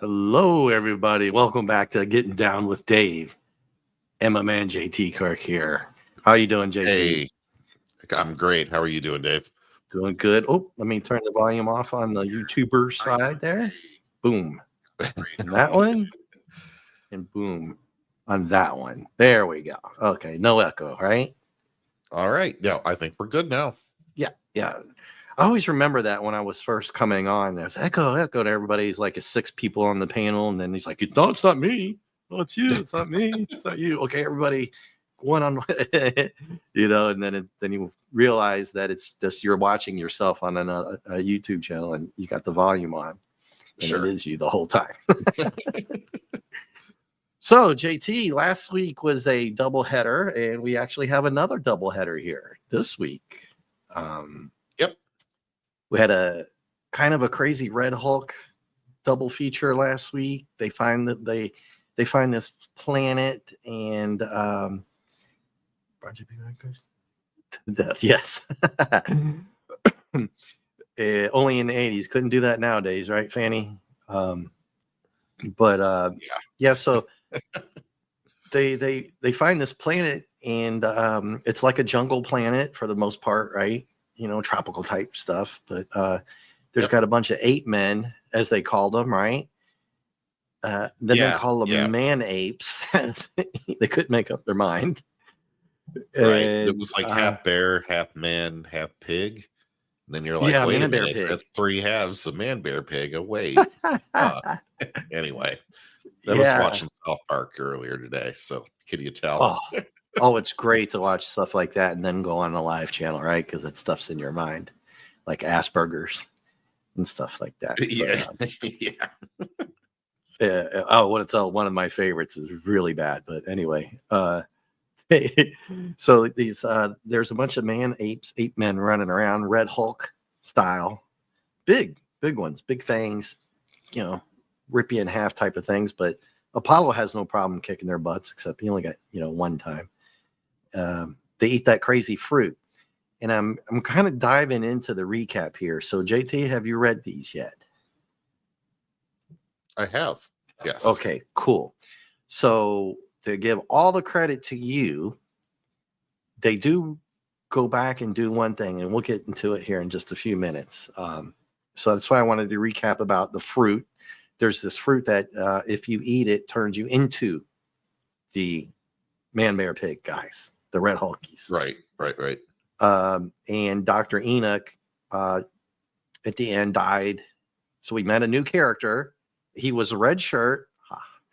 Hello, everybody. Welcome back to Getting Down with Dave. And my man JT Kirk here. How you doing, JT? Hey, I'm great. How are you doing, Dave? Doing good. Oh, let me turn the volume off on the YouTuber side there. Boom. And that one. And boom on that one. There we go. Okay. No echo, right? All right. Yeah, I think we're good now. Yeah. I always remember that when I was first coming on. There's echo to everybody. He's like 6 people on the panel. And then he's like, no, it's not me. Oh, it's you. It's not me. It's not you. Okay, everybody, one on, and then you realize that it's just you're watching yourself on a YouTube channel and you got the volume on. And It is you the whole time. So, JT, last week was a doubleheader, and we actually have another doubleheader here this week. Yep. We had a kind of a crazy Red Hulk double feature last week. They find that they find this planet and yes. Only in the 80s. Couldn't do that nowadays, right, Fanny? Yeah, so they find this planet and it's like a jungle planet for the most part, right? Tropical type stuff, but there's got a bunch of ape men, as they called them, right? Then they call them man apes. They couldn't make up their mind. Right. It was like half bear, half man, half pig. And then you're like, wait a minute, that's 3 halves of man, bear, pig. Oh, wait. Anyway, I was watching South Park earlier today, so can you tell? Oh, it's great to watch stuff like that and then go on a live channel, right? Because that stuff's in your mind, like Asperger's and stuff like that. One of my favorites is really bad, but anyway. So these there's a bunch of ape men running around, Red Hulk style, big ones, big fangs, rip you in half type of things. But Apollo has no problem kicking their butts, except he only got one time. They eat that crazy fruit, and I'm kind of diving into the recap here. So JT, have you read these yet? I have. Yes. Okay, cool. So to give all the credit to you, they do go back and do one thing, and we'll get into it here in just a few minutes. So that's why I wanted to recap about the fruit. There's this fruit that if you eat it, turns you into the man, bear, pig guys, the Red Hulkies. Right. And Dr. Enoch at the end died. So we met a new character. He was a red shirt,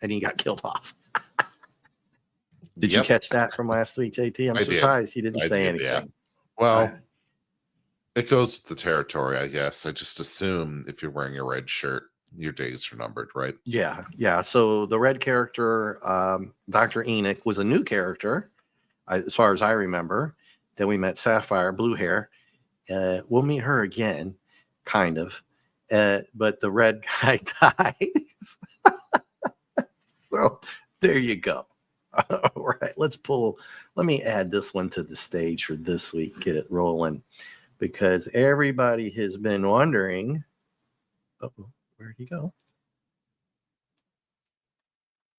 and he got killed off. Did you catch that from last week, JT? I'm surprised he didn't say anything. Yeah. Well, it goes with the territory, I guess. I just assume if you're wearing a red shirt, your days are numbered, right? Yeah. So the red character, Dr. Enoch, was a new character, as far as I remember. Then we met Sapphire, blue hair. We'll meet her again, kind of. But the red guy dies. So there you go. All right, let me add this one to the stage for this week, get it rolling, because everybody has been wondering. Where'd he go?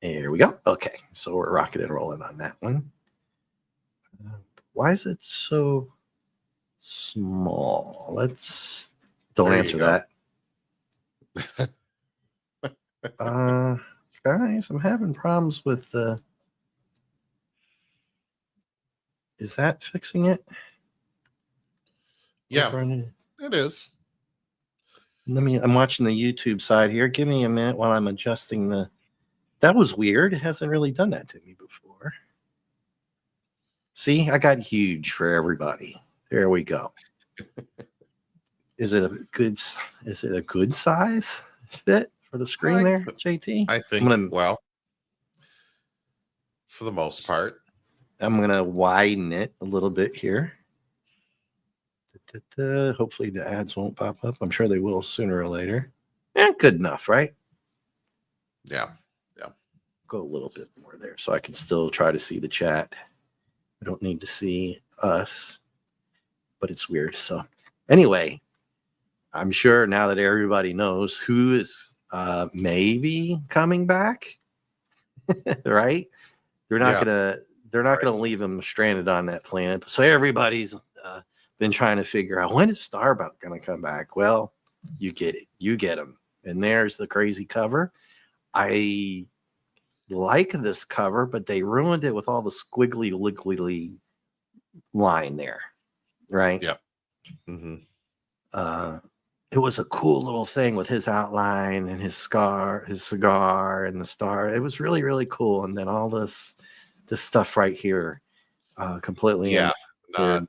There we go. Okay, so we're rocking and rolling on that one. Why is it so small? Don't answer that. Guys, I'm having problems with the. Is that fixing it? Yeah, it is. I'm watching the YouTube side here. Give me a minute while I'm adjusting the. That was weird. It hasn't really done that to me before. See, I got huge for everybody. There we go. Is it a good size fit for the screen there, JT? I think, for the most part. I'm going to widen it a little bit here. Hopefully the ads won't pop up. I'm sure they will sooner or later. Good enough, right? Yeah. Go a little bit more there so I can still try to see the chat. I don't need to see us, but it's weird. So anyway, I'm sure now that everybody knows who is maybe coming back, right? They're not gonna leave him stranded on that planet. So everybody's been trying to figure out, when is Starbuck gonna come back? Well, you get it, you get him, and there's the crazy cover. I like this cover, but they ruined it with all the squiggly wiggly line there, right? Yep. Mm-hmm. It was a cool little thing with his outline and his cigar, and the star. It was really, really cool. And then all this stuff right here, completely. Not good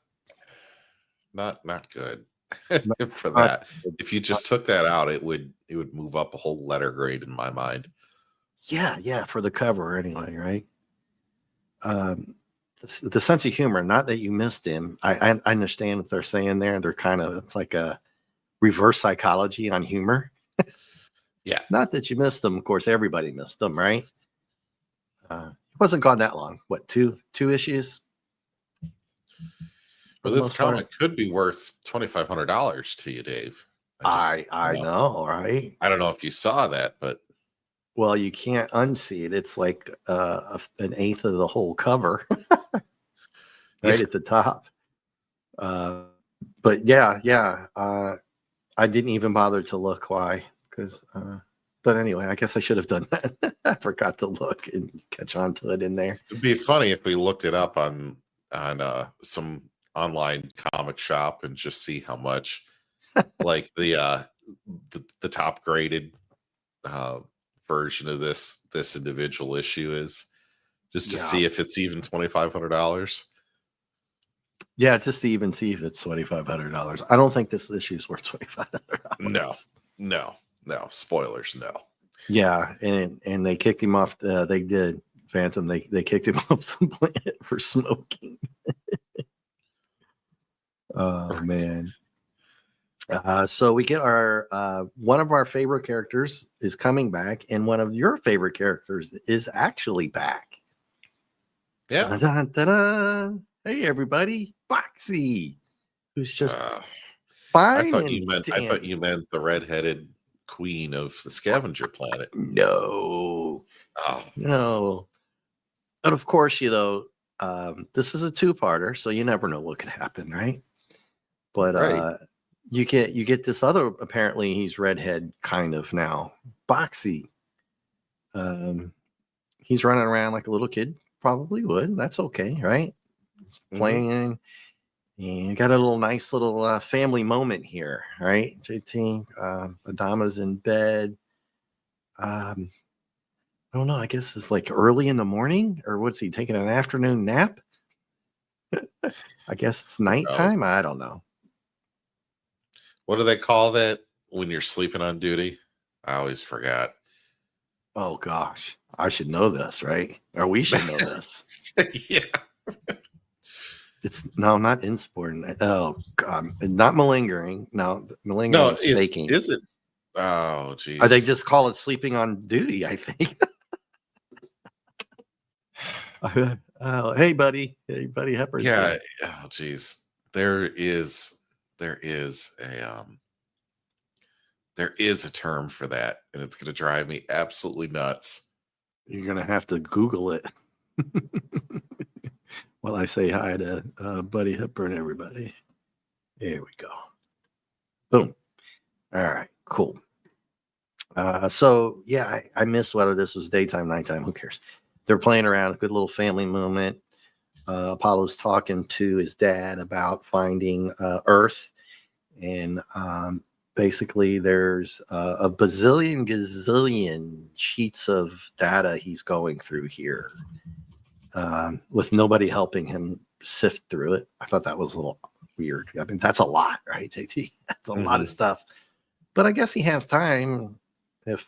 for that. If you just took that out, it would move up a whole letter grade in my mind. Yeah, for the cover anyway, right? The sense of humor, not that you missed him. I understand what they're saying there. They're kind of, it's like a reverse psychology on humor. Yeah. Not that you missed them. Of course, everybody missed them, right? It wasn't gone that long. What, two issues? Well, this comic could be worth $2,500 to you, Dave. I know, right? I don't know if you saw that, but well, you can't unsee it. It's like an eighth of the whole cover, right at the top. But yeah. I didn't even bother to look. Why? Because, but anyway, I guess I should have done that. I forgot to look and catch on to it in there. It'd be funny if we looked it up on some online comic shop and just see how much, like the top graded version of this individual issue is, just to see if it's even $2,500. Yeah, just to even see if it's $2,500. I don't think this issue is worth $2,500. No. Spoilers, no. Yeah, and they kicked him off. They did, Phantom. They kicked him off the planet for smoking. Oh man. So we get our one of our favorite characters is coming back, and one of your favorite characters is actually back. Yeah. Dun, dun, dun, dun. Hey everybody, Boxy, who's just fine. I thought you meant the redheaded queen of the scavenger planet. No. But of course, this is a two-parter, so you never know what could happen, right? But you get this other, apparently he's redhead kind of now, Boxy. He's running around like a little kid probably would. That's okay, right? He's playing, and got a nice little family moment here, right? JT, Adama's in bed. I don't know. I guess it's like early in the morning, or what's he taking, an afternoon nap? I guess it's nighttime. I don't know. What do they call that when you're sleeping on duty? I always forgot. Oh gosh, I should know this, right? Or we should know this. Yeah. It's not insubordinate. Oh God, not malingering. No, malingering is faking. Is it? Oh geez. Or they just call it sleeping on duty, I think. Hey buddy Hepburn. Yeah. Oh geez. There is a term for that, and it's going to drive me absolutely nuts. You're going to have to Google it. Well, I say hi to Buddy Hepburn, everybody. Here we go. Boom. All right, cool. So yeah, I missed whether this was daytime, nighttime. Who cares? They're playing around. A good little family moment. Apollo's talking to his dad about finding Earth, and basically there's a gazillion sheets of data he's going through here, with nobody helping him sift through it. I thought that was a little weird. I mean, that's a lot, right, JT? That's a lot of stuff. But I guess he has time if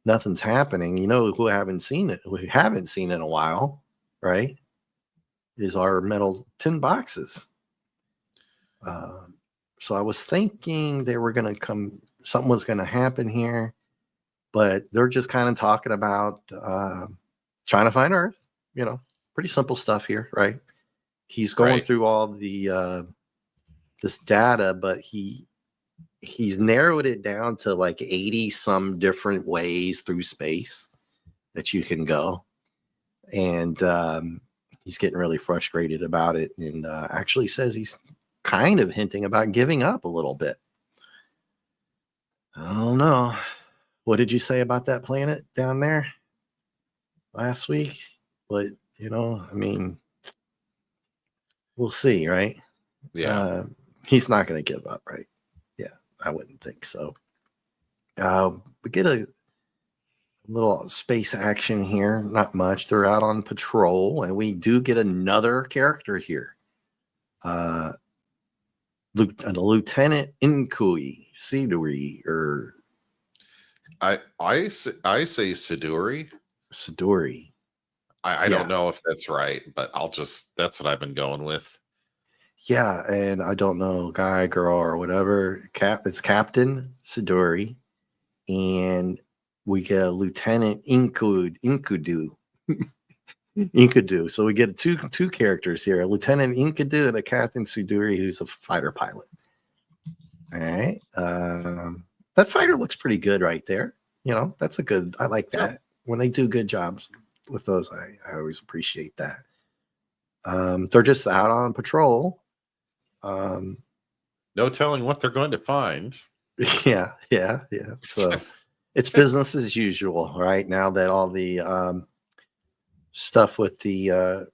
nothing's happening. Who we haven't seen in a while, right? Is our metal tin boxes. So I was thinking they were going to come, something was going to happen here, but they're just kind of talking about trying to find Earth. Pretty simple stuff here, right? He's going through all the this data, but he he's narrowed it down to like 80 some different ways through space that you can go. And he's getting really frustrated about it, and actually says he's kind of hinting about giving up a little bit. I don't know. What did you say about that planet down there last week? But, I mean, we'll see, right? Yeah. He's not going to give up, right? Yeah, I wouldn't think so. We get a little space action here. Not much. They're out on patrol, and we do get another character here. Lieutenant Inkui Siduri, or I say Siduri. Siduri. I don't know if that's right, but that's what I've been going with. Yeah, and I don't know, guy, girl, or whatever. It's Captain Siduri, and we get a Lieutenant Inkudu. Inkadu. So we get two characters here, a Lieutenant Inkadu and a Captain Siduri, who's a fighter pilot. All right. That fighter looks pretty good right there. That's I like that. Yep. When they do good jobs with those, I always appreciate that. They're just out on patrol. No telling what they're going to find. Yeah. So it's business as usual, right? Now that all the stuff with the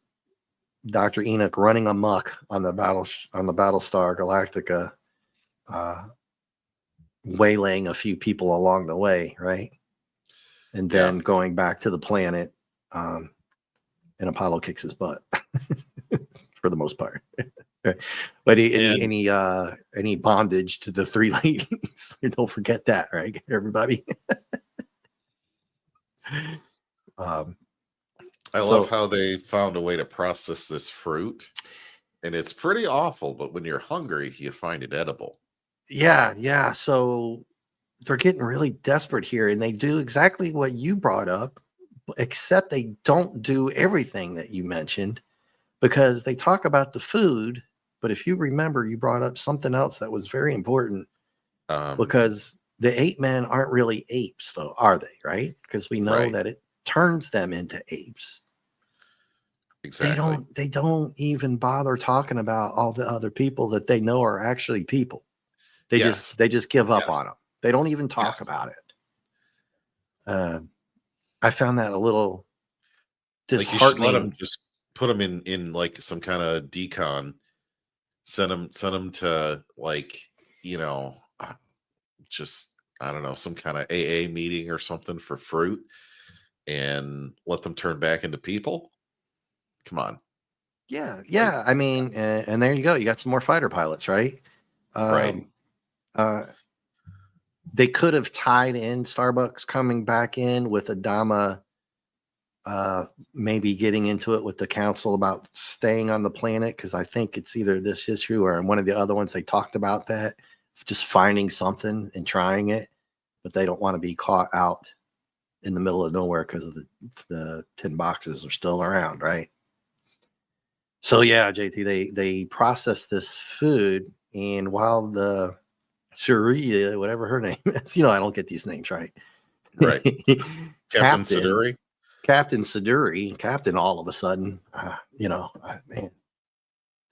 Dr. Enoch running amok on the Battlestar Galactica, waylaying a few people along the way, right? And then going back to the planet, and Apollo kicks his butt for the most part. But any bondage to the three ladies? Don't forget that, right, everybody? I love how they found a way to process this fruit, and it's pretty awful, but when you're hungry, you find it edible. Yeah. So they're getting really desperate here, and they do exactly what you brought up, except they don't do everything that you mentioned, because they talk about the food. But if you remember, you brought up something else that was very important, because the ape men aren't really apes, though, are they? Right? Because we know that it turns them into apes. Exactly. They don't even bother talking about all the other people that they know are actually people. They just give up on them. They don't even talk about it. I found that a little disheartening. Let them just put them in like some kind of decon. Send them to just, I don't know, some kind of AA meeting or something for fruit, and let them turn back into people. Come on. Yeah. I mean, and there you go. You got some more fighter pilots, right? Right. They could have tied in Starbucks coming back in with Adama, maybe getting into it with the council about staying on the planet, because I think it's either this issue or in one of the other ones they talked about that, just finding something and trying it, but they don't want to be caught out in the middle of nowhere because of the tin boxes are still around, right? So yeah, JT, they process this food, and while the Surya, whatever her name is, I don't get these names right. Right. Captain Siduri, Captain all of a sudden, man,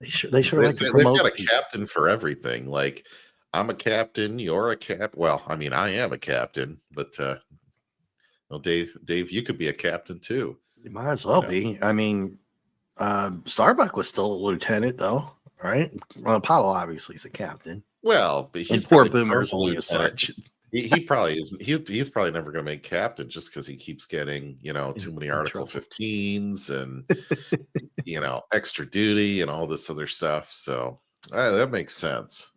they sure like to promote. They've got a captain for everything. Like, I'm a captain, you're a cap. Well, I mean, I am a captain, but Dave, you could be a captain too. You might as well be. I mean, Starbuck was still a lieutenant, though, right? Well, Apollo obviously is a captain. Well, but he's poor Boomer is only a sergeant. He probably isn't. He's probably never going to make captain, just because he keeps getting too many Article 15s and extra duty and all this other stuff. So that makes sense.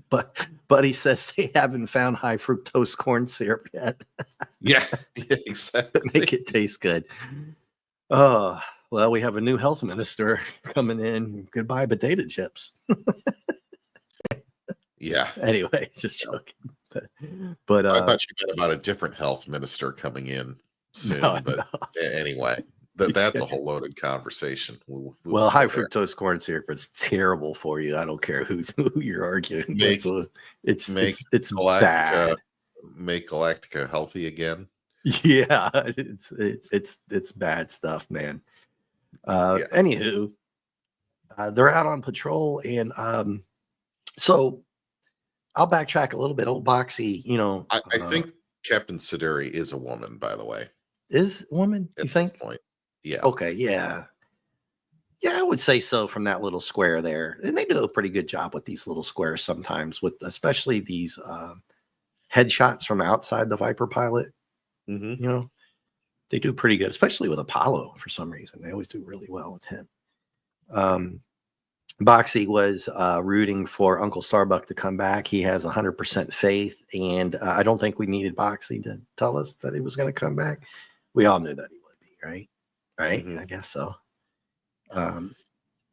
But he says they haven't found high fructose corn syrup yet. Yeah, exactly. Make it taste good. Oh, well, we have a new health minister coming in. Goodbye, potato chips. Yeah. Anyway, just joking. But I thought you meant about a different health minister coming in soon. But anyway, That's a whole loaded conversation. Well, high fructose corn syrup is terrible for you. I don't care who you're arguing with. So it's Galactica, bad. Make Galactica healthy again. Yeah, it's bad stuff, man. Anywho, they're out on patrol, and so I'll backtrack a little bit. Old Boxy, I think Captain Siduri is a woman, by the way. Is a woman? You think? Point. Yeah. Okay. Yeah. Yeah, I would say so from that little square there. And they do a pretty good job with these little squares sometimes, with especially these headshots from outside the Viper pilot. Mm-hmm. They do pretty good, especially with Apollo for some reason. They always do really well with him. Boxy was rooting for Uncle Starbuck to come back. He has 100% faith, and I don't think we needed Boxy to tell us that he was going to come back. We all knew that he would be, right? Right? Mm-hmm. I guess so.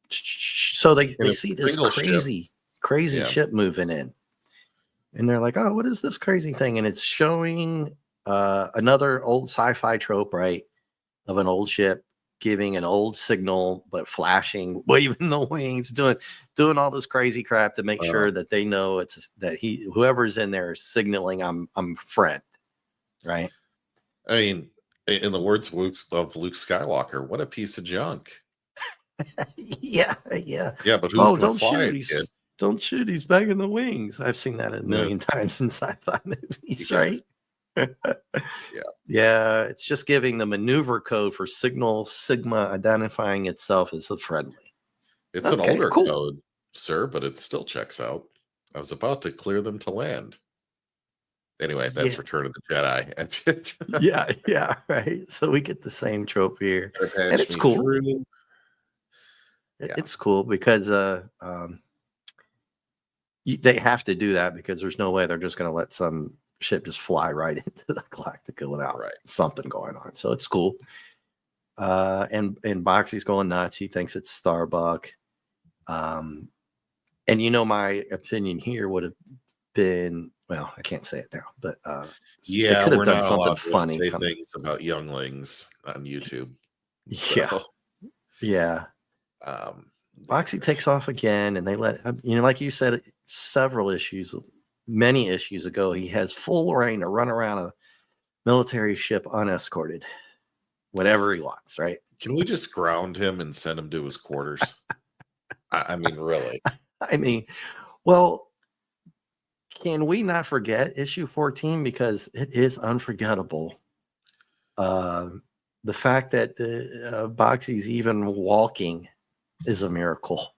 So they see this crazy ship moving in, and they're like, "Oh, what is this crazy thing?" And it's showing another old sci-fi trope, right, of an old ship giving an old signal, but flashing, waving the wings, doing all this crazy crap to make sure that they know whoever's in there is signaling I'm friend, right? I mean, in the words of Luke Skywalker, what a piece of junk. Yeah. But who's gonna fly shoot? Don't shoot! He's banging the wings. I've seen that a million times in sci-fi movies, right? Yeah. It's just giving the maneuver code for signal Sigma identifying itself as a friendly. It's an older code, sir, but it still checks out. I was about to clear them to land. Anyway, that's Return of the Jedi. yeah, right. So we get the same trope here, and it's cool. It's cool because they have to do that because there's no way they're just going to let some ship just fly right into the Galactica without something going on. So it's cool. And Boxy's going nuts. He thinks it's Starbuck. And my opinion here would have been, well, I can't say it now, but they could have done something funny. Say things about younglings on YouTube. Yeah. Boxy takes off again, and they let like you said, many issues ago, he has full reign to run around a military ship unescorted, whatever he wants, right? Can we just ground him and send him to his quarters? I mean, really? Well, can we not forget issue 14, because it is unforgettable. The fact that Boxy's even walking is a miracle.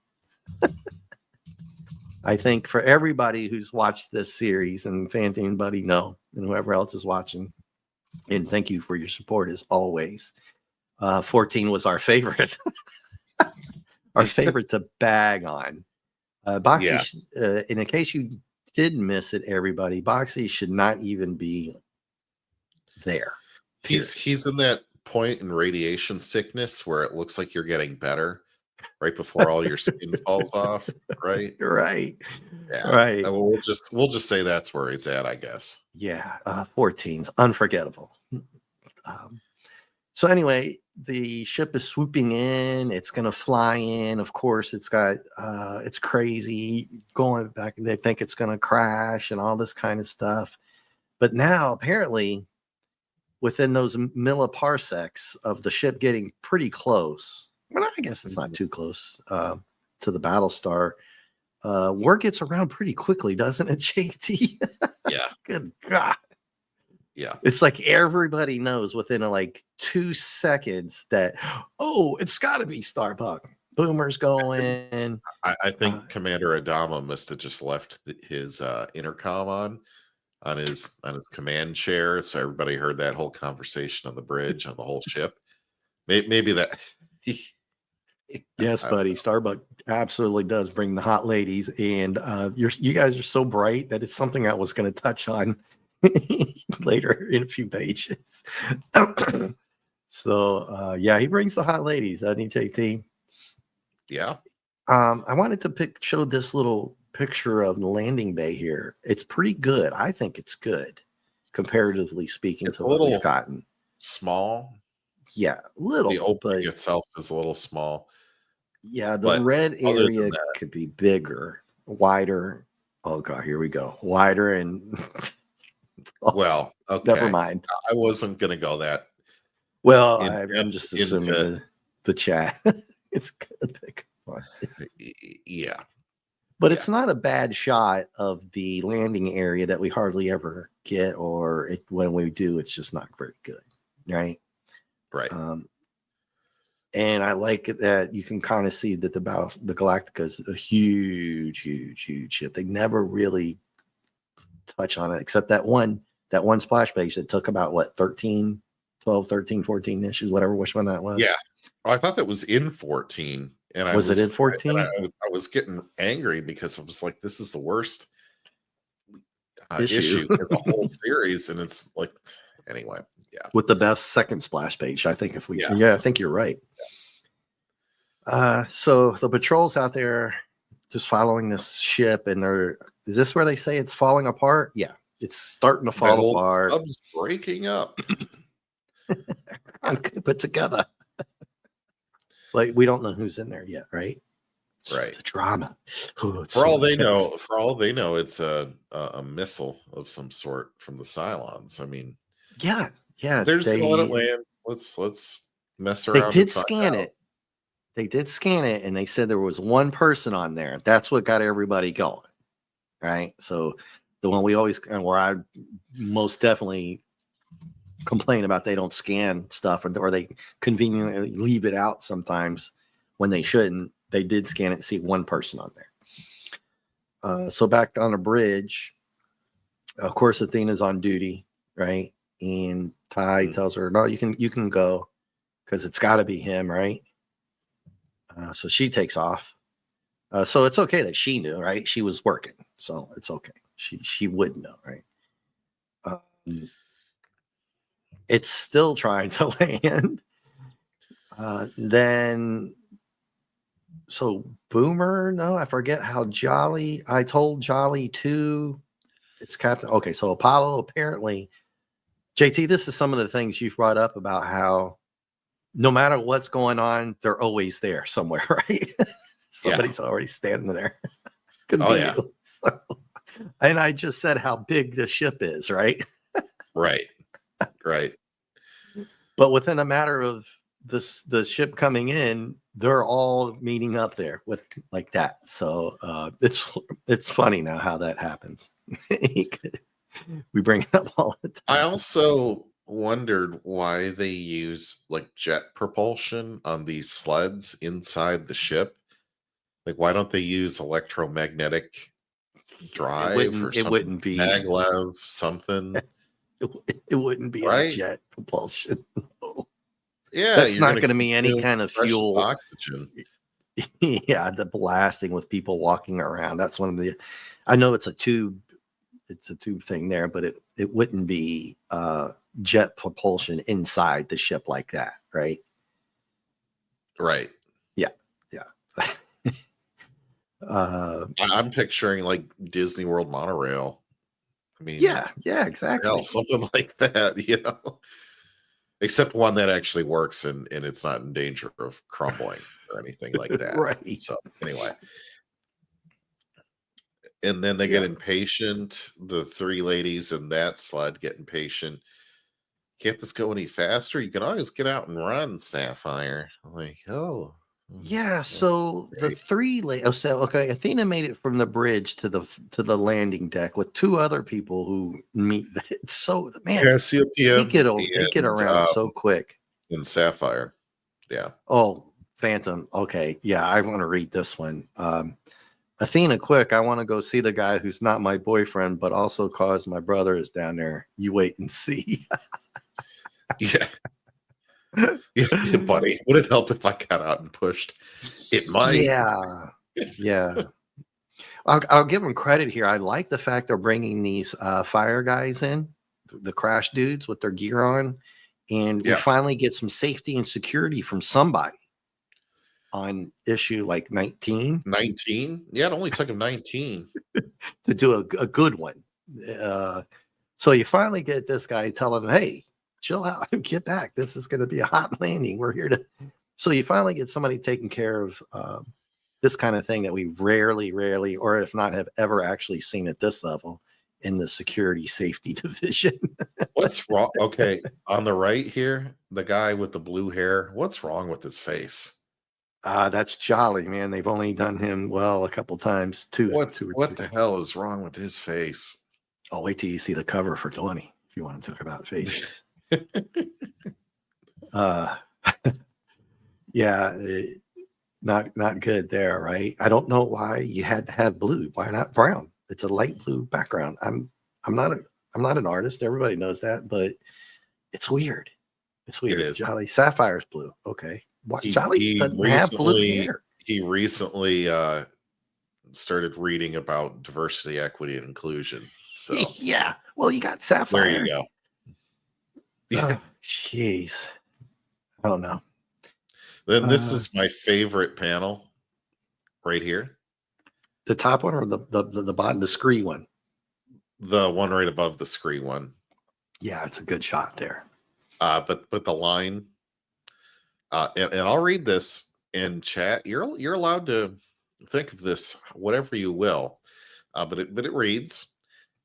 I think for everybody who's watched this series, and Fanty and Buddy know, and whoever else is watching, and thank you for your support as always. 14 was our favorite. Our favorite to bag on. Boxy, in case you did miss it, everybody, Boxy should not even be there. He's in that point in radiation sickness where it looks like you're getting better right before all your skin falls off, right? Right. Yeah. Right. We'll just say that's where he's at, I guess. Yeah. 14's unforgettable. So anyway, the ship is swooping in. It's going to fly in. Of course, it's got it's crazy going back. They think it's going to crash and all this kind of stuff. But now, apparently, within those milliparsecs of the ship getting pretty close, well, I guess it's not too close to the Battlestar, word gets around pretty quickly, doesn't it, JT? Yeah. Good God. Yeah. It's like everybody knows within 2 seconds that, it's got to be Starbuck. Boomer's going. I think Commander Adama must have just left his intercom on his command chair, so everybody heard that whole conversation on the bridge on the whole ship. Maybe that. Yes, buddy. Starbuck absolutely does bring the hot ladies, and you guys are so bright that it's something I was going to touch on later in a few pages. So he brings the hot ladies, doesn't he, JT? Yeah. I wanted to show this little picture of the landing bay here. It's pretty good. I think it's good, comparatively speaking, to what we've gotten. Small, Yeah, little. The opening but itself is a little small. Yeah, the But red other than area that, could be bigger, wider. Oh god, here we go. Wider and well, never okay. mind. I wasn't gonna go that Well, in I'm depth just into assuming the chat it's gonna pick up on it. yeah. But Yeah. it's not a bad shot of the landing area that we hardly ever get, or when we do, it's just not very good, right? Right. And I like it that you can kind of see that the Galactica is a huge, huge, huge ship. They never really touch on it except that one splash page that took about what 13, 12, 13, 14 issues, whatever, which one that was. Yeah. I thought that was in 14. And was it in 14? I was getting angry because I was like, this is the worst issue in the whole series. And it's like, anyway, yeah. With the best second splash page, I think. I think you're right. So the patrol's out there just following this ship, and is this where they say it's falling apart? Yeah, it's starting to fall apart. Sub's breaking up. And put together. Like, we don't know who's in there yet, right? Right. The drama. For all they know, it's a missile of some sort from the Cylons. I mean, yeah. They're just gonna let it land. Let's mess around. They did scan it. They did scan it, and they said there was one person on there. That's what got everybody going, right? So the one we always, and where I most definitely complain about, they don't scan stuff, or they conveniently leave it out sometimes when they shouldn't. They did scan it and see one person on there. So back on the bridge, of course, Athena's on duty, right? And Ty tells her, "No, you can go, because it's got to be him, right?" So she takes off. So it's okay that she knew, right? She was working, so it's okay. She would know, right? It's still trying to land. Then, so Boomer, no, I forget how Jolly. I told Jolly too. It's Captain. Okay, so Apollo apparently. JT, this is some of the things you've brought up about how no matter what's going on, they're always there somewhere, right? Somebody's already standing there. Convenient. Oh, yeah. So, and I just said how big the ship is, right? Right. But within a matter of the ship coming in, they're all meeting up there with like that. So it's funny now how that happens. We bring it up all the time. I also wondered why they use like jet propulsion on these sleds inside the ship. Like, why don't they use electromagnetic drive it wouldn't be maglev something? It wouldn't be a jet propulsion. No. Yeah, that's not going to be any kind of fuel. Oxygen. Yeah, the blasting with people walking around. That's one of the. I know it's a tube. It's a tube thing there, but it wouldn't be jet propulsion inside the ship like that, right? Right. Yeah. I'm picturing like Disney World monorail. I mean, yeah, exactly. Something like that, except one that actually works and it's not in danger of crumbling or anything like that. Right. So anyway. And then they get impatient. The three ladies in that sled get impatient. Can't this go any faster? You can always get out and run, Sapphire. I'm like, oh. Yeah, so the three Athena made it from the bridge to the landing deck with two other people who meet. So man, Cassiopeia, they get around so quick. And Sapphire, yeah. Oh, Phantom. Okay, yeah, I want to read this one. Athena, quick! I want to go see the guy who's not my boyfriend, but also cause my brother is down there. You wait and see. Yeah. Yeah, buddy. Would it help if I got out and pushed? It might. Yeah. I'll give them credit here. I like the fact they're bringing these fire guys in, the crash dudes with their gear on, and we finally get some safety and security from somebody on issue like 19. 19? Yeah, it only took him 19 to do a good one. So you finally get this guy telling him, hey, chill out, get back. This is going to be a hot landing. We're here to. So you finally get somebody taking care of this kind of thing that we rarely, or if not have ever actually seen at this level in the security safety division. What's wrong? Okay, on the right here, the guy with the blue hair. What's wrong with his face? That's Jolly, man. They've only done him well a couple times. What the hell is wrong with his face? I'll wait till you see the cover for 20 if you want to talk about faces. Yeah, not good there, right? I don't know why you had to have blue. Why not brown? It's a light blue background. I'm not an artist. Everybody knows that, but it's weird. It's weird. It is. Jolly Sapphire's blue. Okay. Jolly doesn't have blue hair. He recently started reading about diversity, equity, and inclusion. So yeah. Well, you got Sapphire. There you go. Yeah. Jeez. I don't know. Then this is my favorite panel right here. The top one or the bottom, the scree one? The one right above the scree one. Yeah, it's a good shot there. But the line, and I'll read this in chat. You're allowed to think of this whatever you will, but it reads: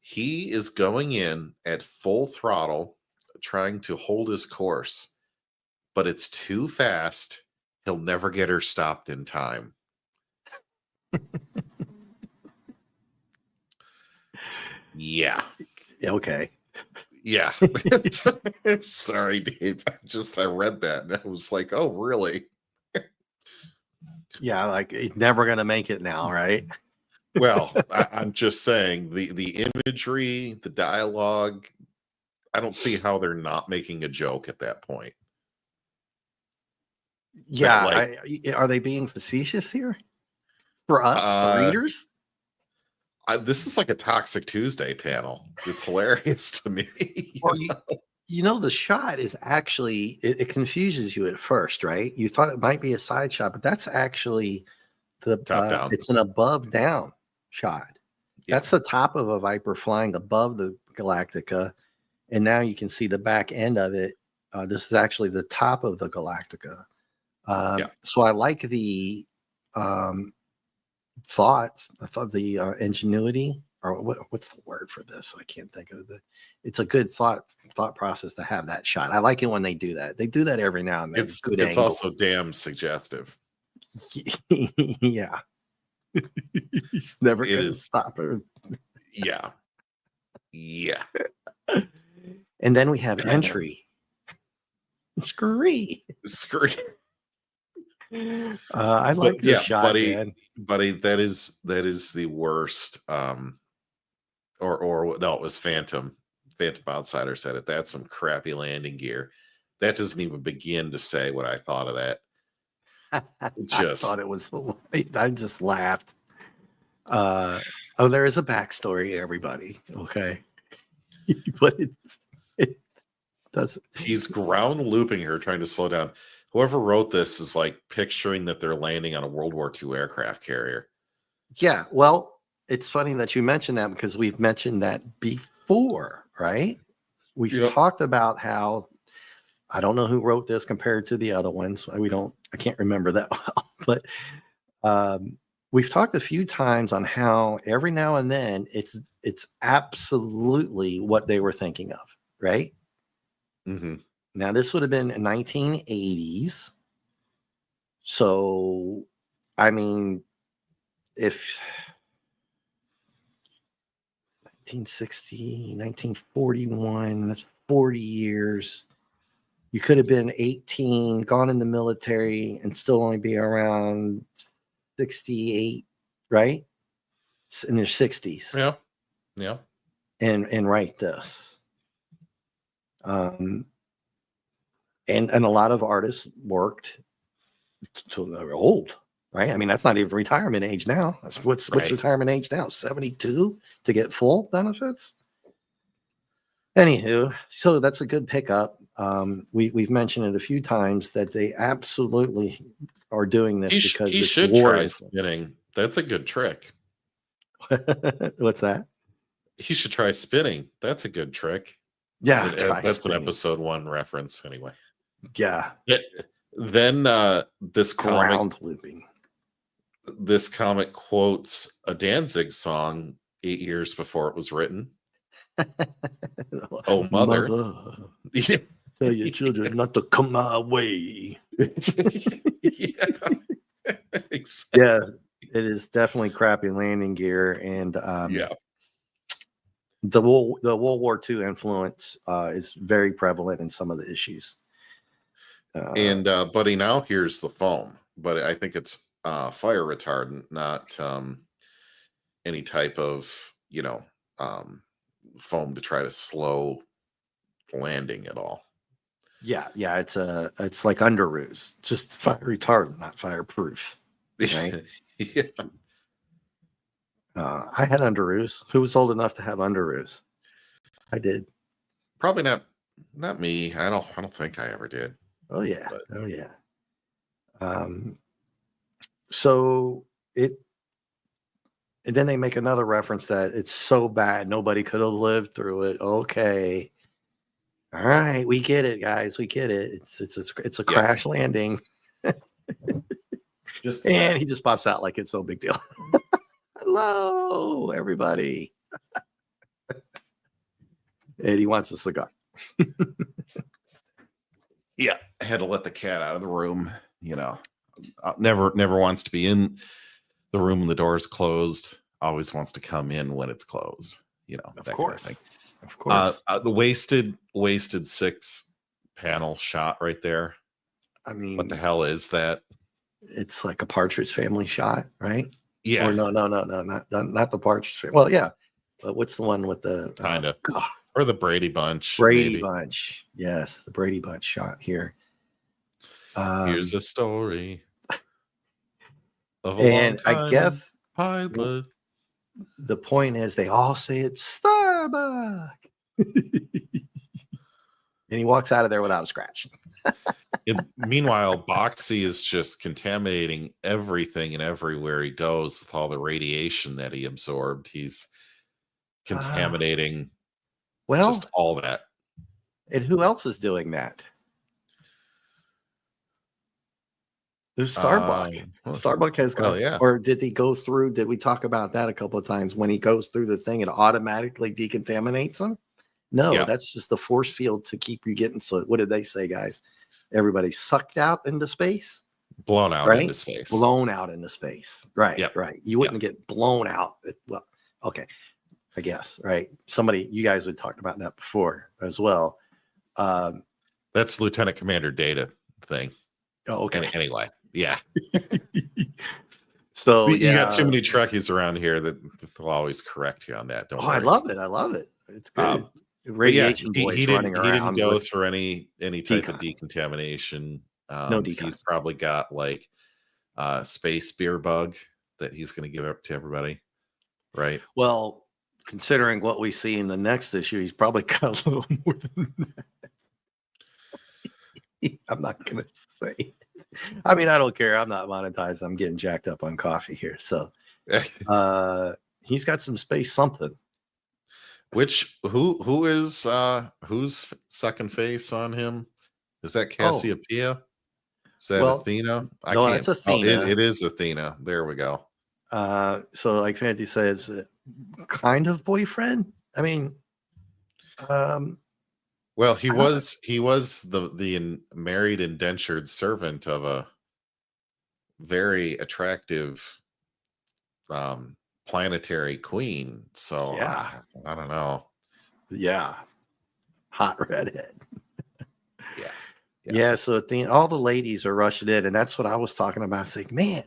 he is going in at full throttle, trying to hold his course, but it's too fast. He'll never get her stopped in time. Yeah. Okay. Yeah. Sorry, Dave. I read that and I was like, oh, really? Yeah, like it's never gonna make it now, right? Well, I'm just saying the imagery, the dialogue, I don't see how they're not making a joke at that point. Yeah, are they being facetious here for us, the readers? This is like a Toxic Tuesday panel. It's hilarious to me. The shot is actually it confuses you at first, right? You thought it might be a side shot, but that's actually the top down. It's an above down shot. Yeah. That's the top of a Viper flying above the Galactica, and now you can see the back end of it. This is actually the top of the Galactica. So I like the thoughts. I thought the ingenuity, or what's the word for this? I can't think of it. It's a good thought process to have that shot. I like it when they do that. They do that every now and then. It's good. It's also damn suggestive. Yeah, he's never gonna stop her. Yeah. And then we have entry. Scree. I like this shot, buddy. Man. Buddy, that is the worst. Or no, it was Phantom Outsider said it. That's some crappy landing gear. That doesn't even begin to say what I thought of that. I thought it was. I just laughed. There is a backstory, everybody. Okay, but it does. He's ground looping her, trying to slow down. Whoever wrote this is like picturing that they're landing on a World War II aircraft carrier. Yeah, well, it's funny that you mentioned that because we've mentioned that before, right? We've talked about how I don't know who wrote this compared to the other ones. I can't remember that well, but we've talked a few times on how every now and then it's absolutely what they were thinking of, right? Mm-hmm. Now, this would have been 1980s. So, I mean, if 1960, 1941, that's 40 years. You could have been 18, gone in the military, and still only be around 68, right? In their 60s. Yeah. And write this. And a lot of artists worked till they were old, right? I mean, that's not even retirement age now. What's retirement age now? 72 to get full benefits. Anywho, so that's a good pickup. We've mentioned it a few times that they absolutely are doing this because he it's should war try spinning. That's a good trick. What's that? He should try spinning. That's a good trick. Yeah, that's an episode 1 reference anyway. Yeah. Then this ground comic looping. This comic quotes a Danzig song 8 years before it was written. Oh, mother. Tell your children not to come my way. Yeah. Exactly. Yeah, it is definitely crappy landing gear, and yeah, the World War II influence is very prevalent in some of the issues. And Buddy now here's the foam, but I think it's fire retardant, not any type of foam to try to slow landing at all. Yeah, it's like underoos, just fire retardant, not fireproof. Right? Yeah. I had underoos. Who was old enough to have underoos? I did. Probably not me. I don't think I ever did. Oh yeah. But, oh yeah. So and then they make another reference that it's so bad nobody could have lived through it. Okay. All right, we get it, guys. We get it. It's a crash landing. And he just pops out like it's no big deal. Hello, everybody. And he wants a cigar. Yeah, I had to let the cat out of the room. Never wants to be in the room when the door is closed. Always wants to come in when it's closed. Of course. Kind of thing. Of course. The wasted 6 panel shot right there. I mean, what the hell is that? It's like a Partridge Family shot, right? Yeah. Or no, not the Partridge Family. Well, yeah. But what's the one with the kind of or the Brady Bunch? Brady Bunch. Yes, the Brady Bunch shot here. Here's a story of a and long-time I guess pilot. The point is they all say it's Starbuck. And he walks out of there without a scratch. Meanwhile, Boxy is just contaminating everything and everywhere he goes with all the radiation that he absorbed. He's contaminating just all that. And who else is doing that? There's Starbuck. Starbuck has gone. Yeah. Or did he go through? Did we talk about that a couple of times? When he goes through the thing, it automatically decontaminates them? No, that's just the force field to keep you getting. So what did they say, guys? Everybody sucked out into space? Blown out into space. Blown out into space. Right. Yep. Right. You wouldn't get blown out. Well, okay. I guess. Right. You guys had talked about that before as well. That's Lieutenant Commander Data thing. Oh, okay. Anyway. Yeah. So you got too many Trekkies around here that they'll always correct you on that. Don't worry. I love it. It's good. Radiation boys running around. He didn't go through any type of decontamination. No decon. He's probably got like space beer bug that he's going to give up to everybody. Right. Well, considering what we see in the next issue, he's probably got a little more than that. I'm not going to say. I mean, I don't care. I'm not monetized. I'm getting jacked up on coffee here. So he's got some space something. Who's second face on him? Is that Cassiopeia? Is that Athena? No, that's Athena. It is Athena. There we go. So like Fancy says, kind of boyfriend. I mean, well, he was the married indentured servant of a very attractive planetary queen. So yeah, I don't know. Yeah, hot redhead. Yeah. So all the ladies are rushing in, and that's what I was talking about. It's like, man,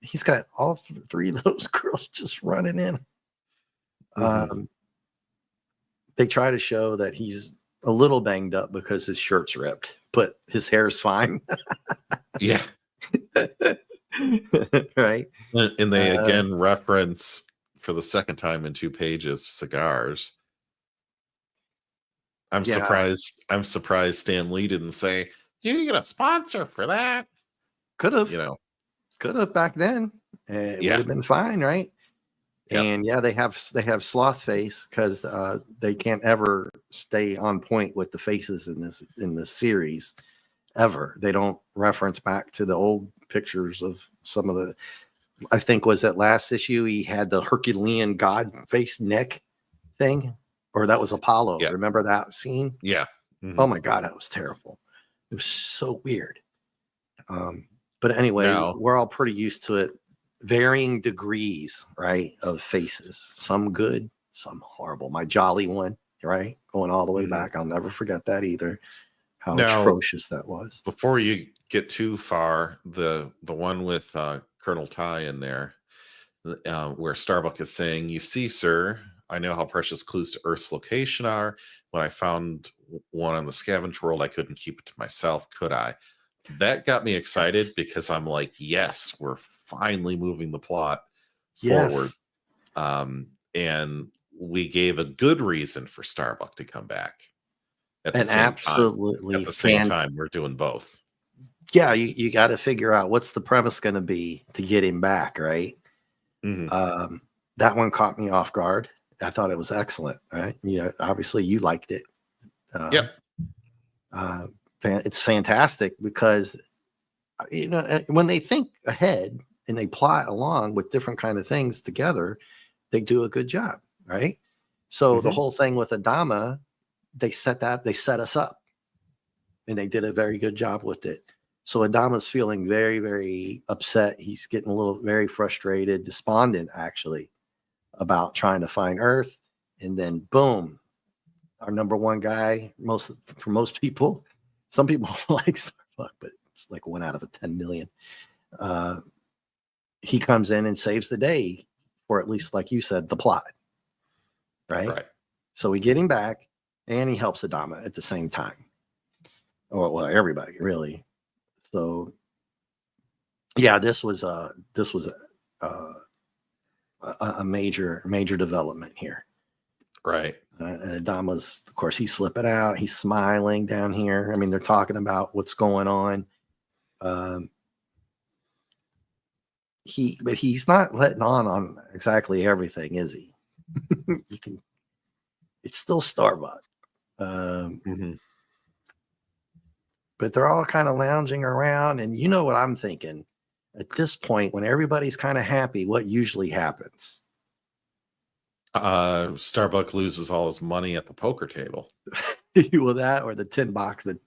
he's got all 3 of those girls just running in. Mm-hmm. They try to show that he's a little banged up because his shirt's ripped, but his hair's fine. Yeah. Right. And they again reference for the second time in 2 pages cigars. I'm surprised Stan Lee didn't say, you need a sponsor for that. Could have. Could have back then. It would have been fine, right? And yeah, they have sloth face because they can't ever stay on point with the faces in this series ever. They don't reference back to the old pictures of some of the. I think was that last issue he had the Herculean god face neck thing, or that was Apollo. Yeah. Remember that scene? Yeah. Mm-hmm. Oh my god, that was terrible. It was so weird. But anyway, we're all pretty used to it. Varying degrees, right, of faces. Some good, some horrible. My Jolly one, right, going all the way back. I'll never forget that either. How atrocious that was. Before you get too far, the one with Colonel Ty in there, where Starbuck is saying, "You see, sir, I know how precious clues to Earth's location are. When I found one on the scavenge world, I couldn't keep it to myself, could I?" That got me excited because I'm like, yes, we're finally moving the plot forward. And we gave a good reason for Starbuck to come back. At the same time, we're doing both. Yeah, you got to figure out what's the premise going to be to get him back, right? That one caught me off guard. I thought it was excellent, right? Yeah, obviously you liked it. It's fantastic because when they think ahead and they plot along with different kind of things together, they do a good job, right? So the whole thing with Adama, they set us up, and they did a very good job with it. So Adama's feeling very, very upset. He's getting very frustrated, despondent actually, about trying to find Earth, and then boom, our number one guy. For most people, some people like Starbuck, but it's like 1 out of 10 million. He comes in and saves the day, or at least, like you said, the plot. Right. So we get him back, and he helps Adama at the same time. Or well, everybody really. So yeah, this was a major development here. Right. And Adama's, of course, he's flipping out. He's smiling down here. I mean, they're talking about what's going on. But he's not letting on exactly everything, is he? It's still Starbuck. But they're all kind of lounging around, and you know what I'm thinking at this point, when everybody's kind of happy, what usually happens? Starbuck loses all his money at the poker table. Well, that or the tin box, the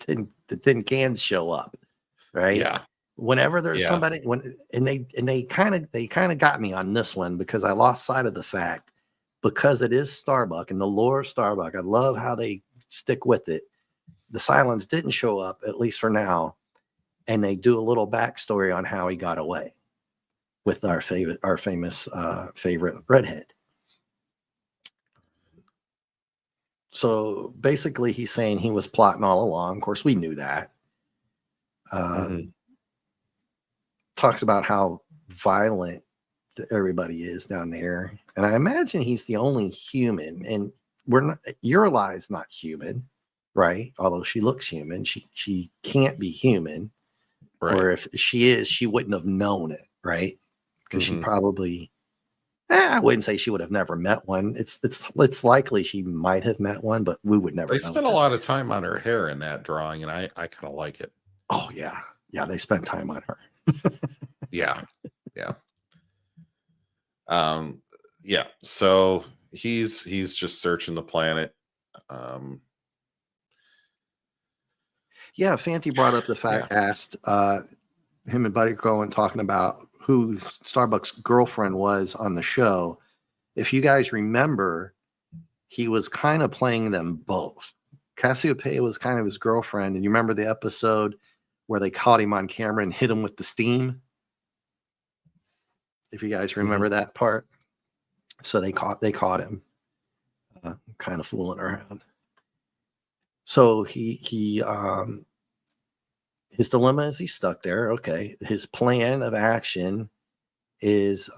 tin cans show up, right? Yeah. Whenever there's somebody, they kind of got me on this one because I lost sight of the fact, because it is Starbuck and the lore of Starbuck. I love how they stick with it. The Cylons didn't show up, at least for now, and they do a little backstory on how he got away with our famous favorite redhead. So basically, he's saying he was plotting all along. Of course, we knew that. Talks about how violent everybody is down there, and I imagine he's the only human. And Urali's not human, right? Although she looks human, she can't be human, right? Or if she is, she wouldn't have known it, right? Because she probably. I wouldn't say she would have never met one. It's likely she might have met one, but we would never. They spent a lot of time on her hair in that drawing, and I kind of like it. Oh yeah, they spent time on her. Yeah. So he's just searching the planet. Fanti brought up the fact, asked him and Buddy Cohen talking about who Starbuck's girlfriend was on the show. If you guys remember, he was kind of playing them both. Cassiopeia was kind of his girlfriend, and you remember the episode where they caught him on camera and hit him with the steam? If you guys remember that part. So they caught him kind of fooling around. So he his dilemma is he's stuck there. Okay. His plan of action is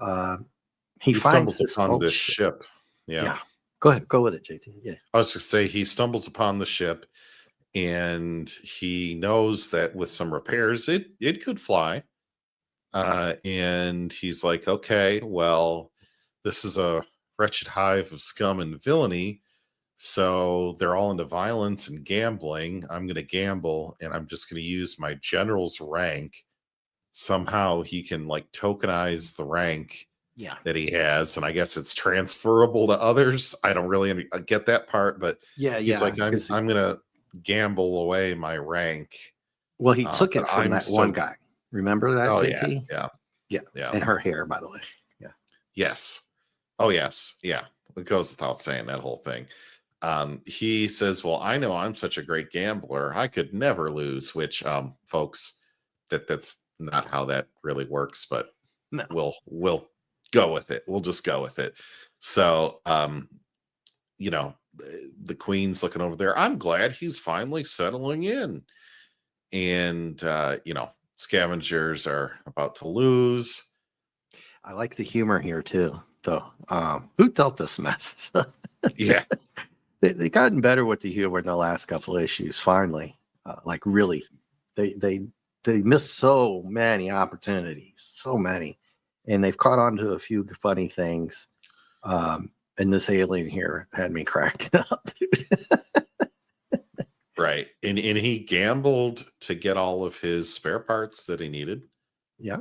he finds stumbles upon this ship. Yeah. Go ahead. Go with it, JT. Yeah. I was just say he stumbles upon the ship, and he knows that with some repairs it could fly. And he's like, okay, well, this is a wretched hive of scum and villainy. So they're all into violence and gambling. I'm going to gamble, and I'm just going to use my general's rank. Somehow he can like tokenize the rank that he has, and I guess it's transferable to others. I don't really get that part, but he's like, I'm going to gamble away my rank. Well, he took it from that one guy. Remember that, JT? Yeah. And her hair, by the way. Yeah. Yes. Oh, yes. Yeah. It goes without saying, that whole thing. He says, well, I know I'm such a great gambler. I could never lose, which, folks, that's not how that really works, but no. We'll go with it. We'll just go with it. So, you know, the queen's looking over there. I'm glad he's finally settling in. And, you know, scavengers are about to lose. I like the humor here too, though. Who dealt this mess? Yeah. They gotten better with the humor in the last couple of issues. Finally, like really, they missed so many opportunities, so many, and they've caught on to a few funny things. And this alien here had me cracking up, dude. Right, and he gambled to get all of his spare parts that he needed. Yeah,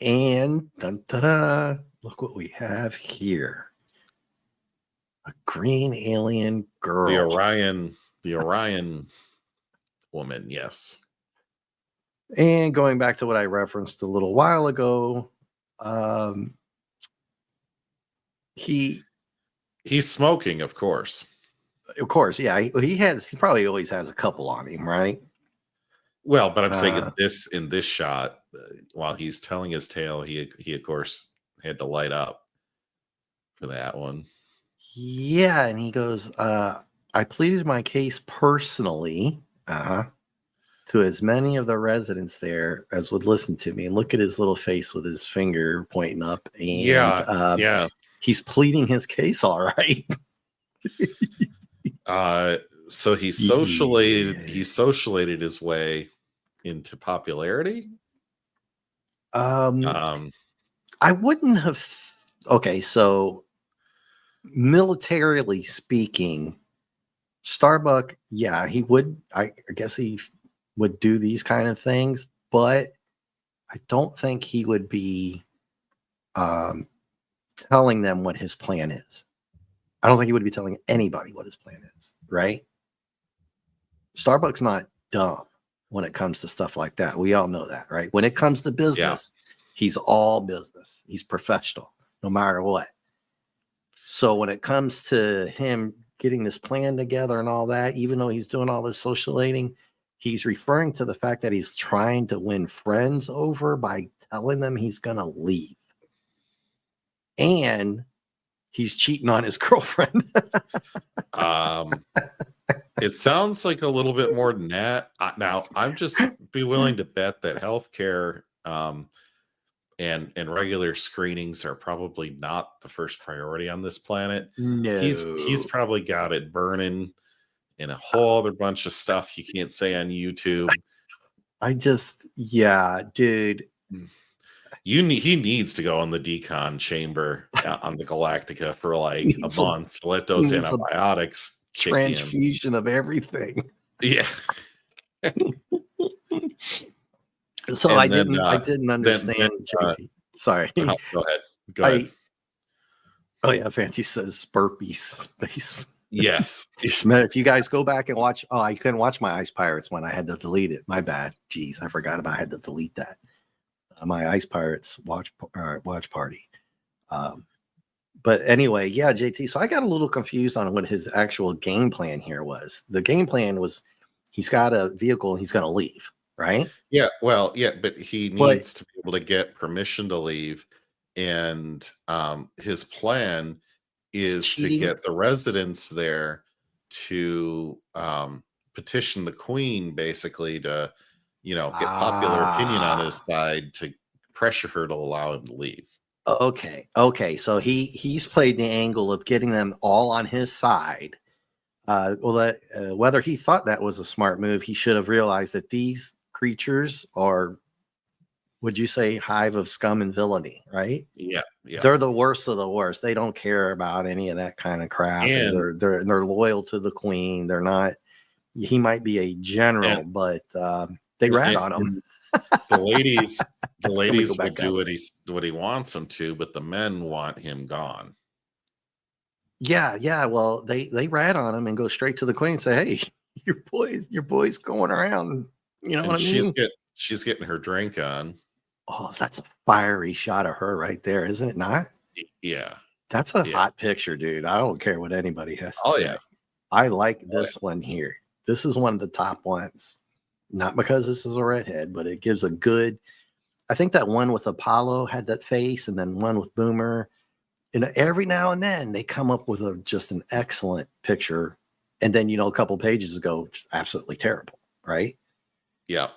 and dun, da, da, look what we have here. A green alien girl. The Orion woman, yes. And going back to what I referenced a little while ago, he's smoking, of course. Of course, yeah. He probably always has a couple on him, right? Well, but I'm saying in this shot, while he's telling his tale, he of course had to light up for that one. Yeah, and he goes, I pleaded my case personally to as many of the residents there as would listen to me. And look at his little face with his finger pointing up. And he's pleading his case all right. So he socialated his way into popularity. I wouldn't have. Okay, so militarily speaking, Starbuck, yeah, he would. I guess he would do these kind of things, but I don't think he would be telling them what his plan is. I don't think he would be telling anybody what his plan is, right? Starbuck's not dumb when it comes to stuff like that. We all know that, right? When it comes to business, he's all business. He's professional, no matter what. So when it comes to him getting this plan together and all that, even though he's doing all this socializing, he's referring to the fact that he's trying to win friends over by telling them he's going to leave. And he's cheating on his girlfriend. It sounds like a little bit more than that. Now, I'm just be willing to bet that healthcare and regular screenings are probably not the first priority on this planet. No, he's probably got it burning in a whole other bunch of stuff you can't say on YouTube. Dude. He needs to go in the decon chamber on the Galactica for like a month to let those antibiotics transfusion of everything. Yeah. So I didn't understand. Sorry. Go ahead. Oh yeah, Fancy says burpee space. Yes. If you guys go back and watch, I couldn't watch my Ice Pirates one. I had to delete it. My bad. Jeez, I forgot about. I had to delete that. My Ice Pirates watch party. But anyway, yeah, JT. So I got a little confused on what his actual game plan here was. The game plan was he's got a vehicle and he's going to leave, right? Yeah, well, yeah, but he needs to be able to get permission to leave. And his plan is to get the residents there to petition the queen, basically, to, get popular opinion on his side to pressure her to allow him to leave. Okay. So he's played the angle of getting them all on his side. Whether he thought that was a smart move, he should have realized that these creatures are would you say, hive of scum and villainy, right? Yeah, yeah. They're the worst of the worst. They don't care about any of that kind of crap. And They're loyal to the queen. They're not. He might be a general, but they rat on him. The ladies will do what he wants them to, but the men want him gone. Yeah. Well, they rat on him and go straight to the queen and say, "Hey, your boy's going around." You know what I mean? She's getting her drink on. Oh, that's a fiery shot of her right there, isn't it not? Yeah. That's a hot picture, dude. I don't care what anybody has to say. Yeah. I like this one here. This is one of the top ones. Not because this is a redhead, but it gives a good. I think that one with Apollo had that face, and then one with Boomer. And every now and then they come up with just an excellent picture. And then, a couple pages ago, just absolutely terrible, right? Yeah.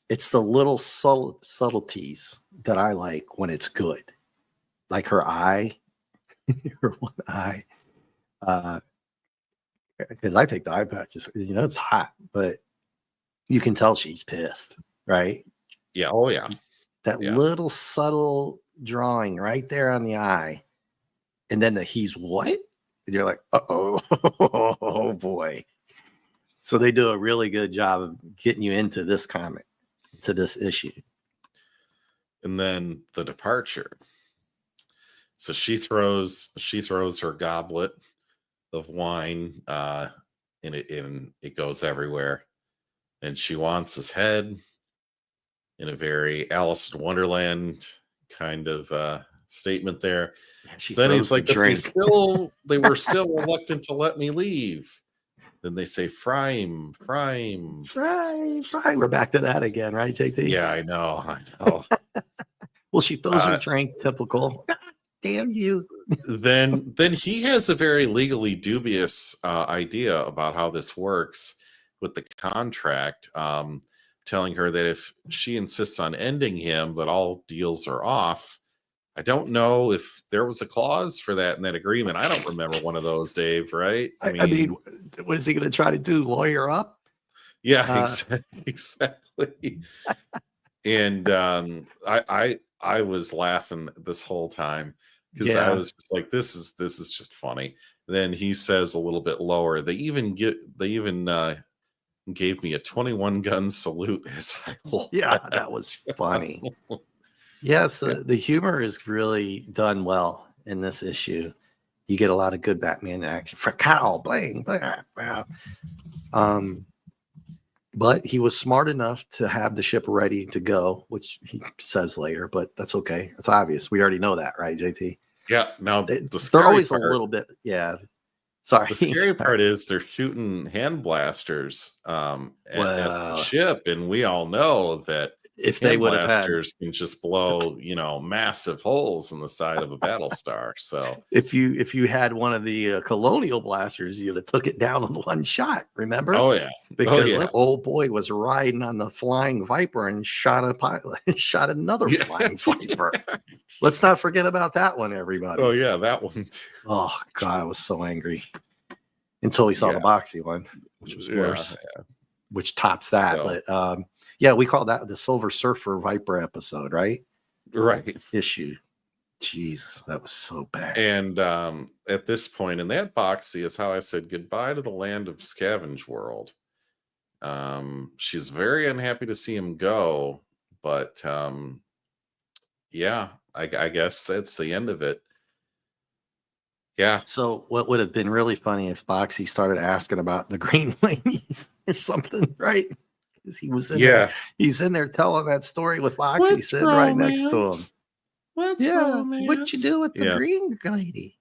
It's the little subtleties that I like when it's good. Like her eye, her one eye. Because I think the eye patch is, it's hot, but you can tell she's pissed, right? Yeah. Oh, yeah. That little subtle drawing right there on the eye. And then he's what? And you're like, oh boy. So they do a really good job of getting you into this comic, to this issue. And then the departure. So she throws her goblet of wine, and it goes everywhere. And she wants his head in a very Alice in Wonderland kind of statement there. So then he's like, they were still reluctant to let me leave. Then they say, fry him. We're back to that again, right, JT? Yeah, I know. Well, she throws her drink, typical. Damn you. Then he has a very legally dubious idea about how this works with the contract, telling her that if she insists on ending him, that all deals are off. I don't know if there was a clause for that in that agreement. I don't remember one of those, Dave, right? I mean, what is he going to try to do? Lawyer up? Yeah, exactly. And I was laughing this whole time because I was just like, this is just funny. Then he says a little bit lower, they even gave me a 21 gun salute. That was funny. Yes, the humor is really done well in this issue. You get a lot of good Batman action. For cow, bling, blah, blah. But he was smart enough to have the ship ready to go, which he says later, but that's okay. It's obvious. We already know that, right, JT? Yeah. Now, they're always a little bit, Sorry. The scary part is they're shooting hand blasters at the ship, and we all know that if they would have blasters can just blow, massive holes in the side of a Battlestar. So if you had one of the colonial blasters, you'd have took it down with one shot. Remember? Oh yeah, because the old boy was riding on the flying Viper and shot another flying Viper. Let's not forget about that one, everybody. Oh yeah, that one too. Oh God, I was so angry until we saw the boxy one, which was worse, which tops that. So. But we call that the Silver Surfer Viper episode, right? Right. Issue. Jeez, that was so bad. And at this point in that boxy is how I said goodbye to the land of Scavenge World. She's very unhappy to see him go, but I guess that's the end of it. Yeah. So what would have been really funny if Boxy started asking about the Green Ladies or something, right? Because he was in there. He's in there telling that story with Boxy sitting right next to him. What's romance? What'd you do with the Green Lady?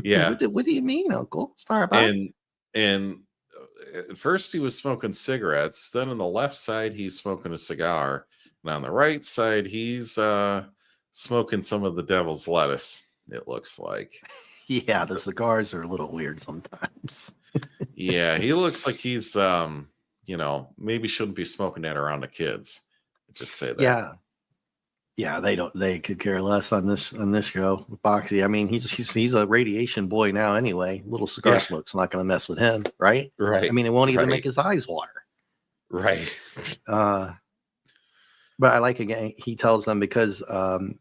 Yeah. What do you mean, Uncle? Start about. And at first he was smoking cigarettes. Then on the left side he's smoking a cigar, and on the right side he's smoking some of the devil's lettuce. It looks like. Yeah, the cigars are a little weird sometimes. Yeah, he looks like he's maybe shouldn't be smoking that around the kids. Just say that. Yeah, they could care less on this show with Boxy. I mean, he's a radiation boy now anyway. Little cigar smoke's not going to mess with him, right? Right. I mean, it won't even make his eyes water. Right. But I like, again, he tells them because the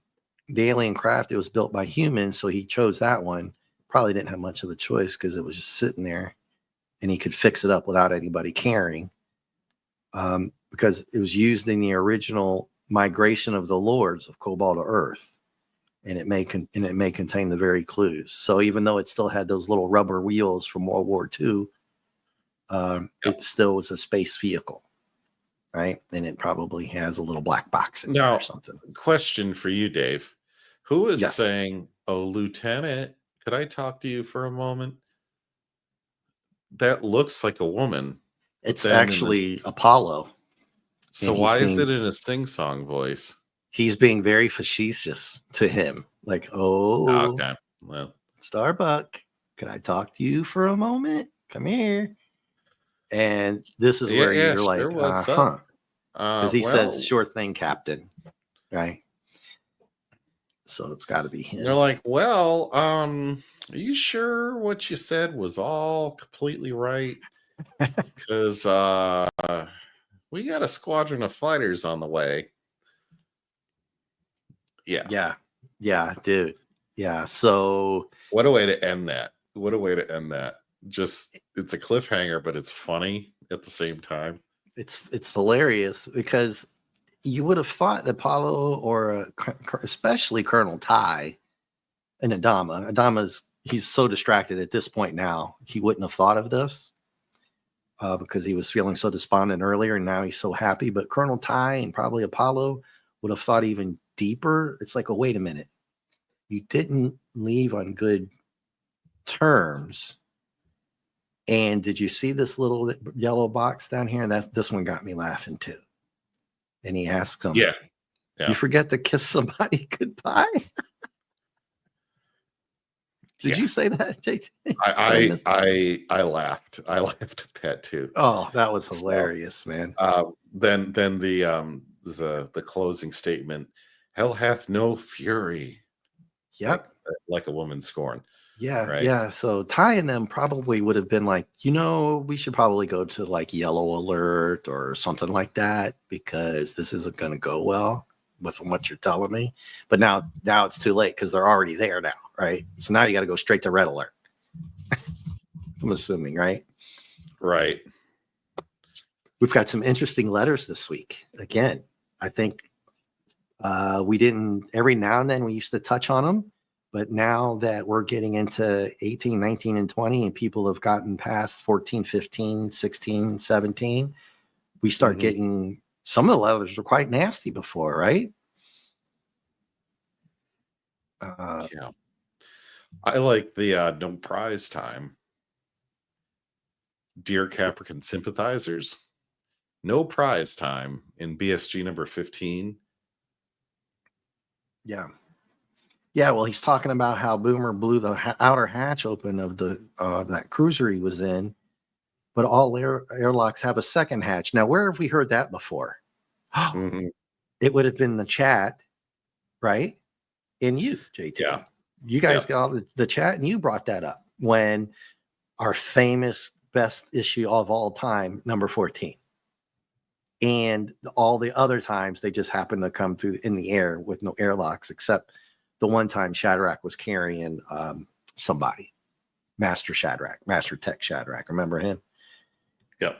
alien craft, it was built by humans, so he chose that one. Probably didn't have much of a choice because it was just sitting there, and he could fix it up without anybody caring. Because it was used in the original migration of the lords of Cobalt to Earth, and it may contain the very clues. So even though it still had those little rubber wheels from World War II, it still was a space vehicle, right? And it probably has a little black box in there or something. Question for you, Dave. Who is saying, "Oh, Lieutenant, could I talk to you for a moment?" That looks like a woman. It's actually Apollo. So why is it in a sing-song voice? He's being very facetious to him. Like, "Oh, okay. Well, Starbuck, could I talk to you for a moment? Come here." And this is where you're like, what's up? Because he says, "Sure thing, Captain." Right? So it's got to be him. They're like, "Well, are you sure what you said was all completely right? Because we got a squadron of fighters on the way." Yeah, dude. Yeah. So what a way to end that. Just, it's a cliffhanger, but it's funny at the same time. It's hilarious because you would have thought Apollo or especially Colonel Ty and Adama's, he's so distracted at this point now, he wouldn't have thought of this because he was feeling so despondent earlier, and now he's so happy. But Colonel Ty and probably Apollo would have thought even deeper. It's like, oh, wait a minute. You didn't leave on good terms. And did you see this little yellow box down here? And this one got me laughing too. And he asks him, "You forget to kiss somebody goodbye?" Did you say that, JT? I laughed. I laughed at that too. Oh, that was hilarious, man. Then the closing statement: "Hell hath no fury." Yep. Like a woman scorned. Yeah, right? Yeah. So Ty and them probably would have been like, we should probably go to like yellow alert or something like that because this isn't going to go well with what you're telling me. But now it's too late because they're already there now, right? So now you got to go straight to red alert. I'm assuming, right? Right. We've got some interesting letters this week. Again, I think we didn't, every now and then we used to touch on them. But now that we're getting into 18, 19, and 20, and people have gotten past 14, 15, 16, 17, we start getting, some of the letters were quite nasty before, right? Yeah. I like the no prize time. Dear Capricorn sympathizers, no prize time in BSG number 15. Yeah. Yeah, well, he's talking about how Boomer blew the outer hatch open of the that cruiser he was in, but all airlocks have a second hatch. Now, where have we heard that before? It would have been the chat, right? And you, JT. Yeah. You guys got all the chat, and you brought that up when our famous best issue of all time, number 14. And all the other times they just happened to come through in the air with no airlocks, except the one time Shadrach was carrying somebody, Master Tech Shadrach. Remember him? Yep.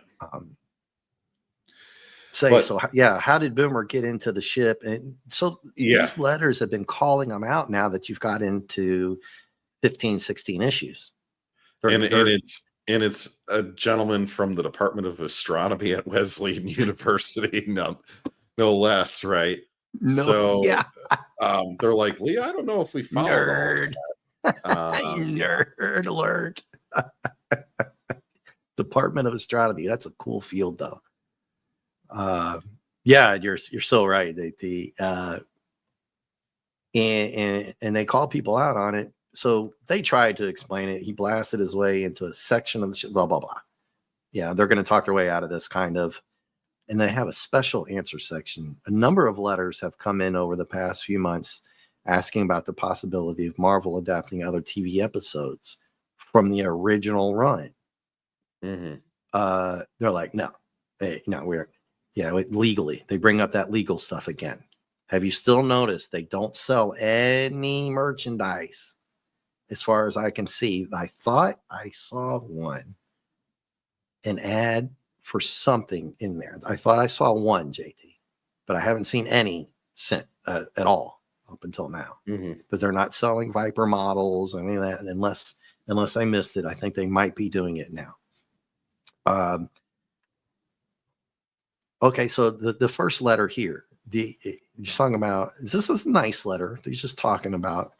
How did Boomer get into the ship? And so these letters have been calling them out now that you've got into 15, 16 issues. And it's a gentleman from the Department of Astronomy at Wesleyan University, no less, right? They're like, "Lee, I don't know if we followed nerd. Nerd alert." Department of Astronomy. That's a cool field, though. You're so right. And they call people out on it. So they tried to explain it. He blasted his way into a section of the blah, blah, blah. Yeah, they're going to talk their way out of this kind of. And they have a special answer section. A number of letters have come in over the past few months asking about the possibility of Marvel adapting other TV episodes from the original run. They're like, no, Yeah, legally. They bring up that legal stuff again. Have you still noticed they don't sell any merchandise as far as I can see? I thought I saw an ad for something in there. I thought I saw one, JT, but I haven't seen any sent at all up until now. But they're not selling Viper models or any of that, unless I missed it. I think they might be doing it now. Okay, so the first letter here, you're talking about, this is a nice letter. He's just talking about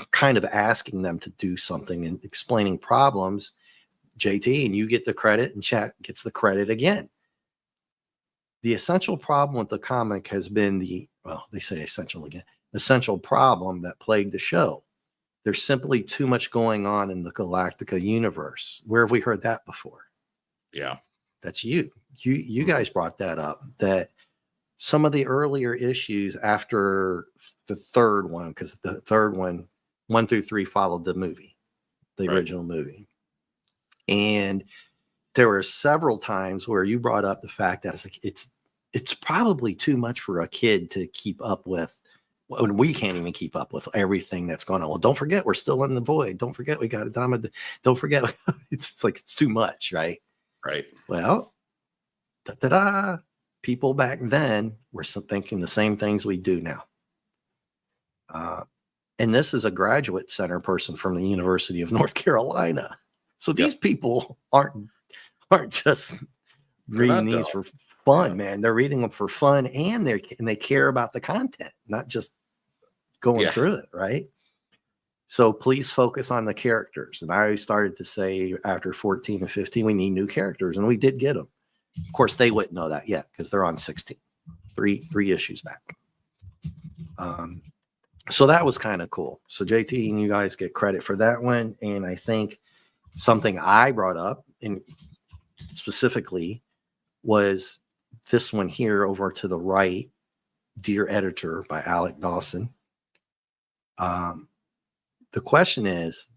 kind of asking them to do something and explaining problems, JT, and you get the credit and chat gets the credit again. The essential problem with the comic has been they say essential again, essential problem that plagued the show. There's simply too much going on in the Galactica universe. Where have we heard that before? Yeah. That's you. You guys brought that up, that some of the earlier issues after the third one, because the third one, 1 through 3, followed the movie, the original movie. And there were several times where you brought up the fact that it's probably too much for a kid to keep up with when we can't even keep up with everything that's going on. Well, don't forget, we're still in the void. Don't forget, we got a diamond. Don't forget, it's like, it's too much, right? Right. Well, people back then were thinking the same things we do now. And this is a graduate center person from the University of North Carolina. So these people aren't just reading these for fun, man. They're reading them for fun, and they care about the content, not just going through it, right? So please focus on the characters. And I started to say after 14 and 15, we need new characters, and we did get them. Of course, they wouldn't know that yet because they're on 16, three issues back. So that was kind of cool. So JT and you guys get credit for that one. And I think something I brought up in specifically was this one here over to the right, Dear Editor by Alec Dawson. The question is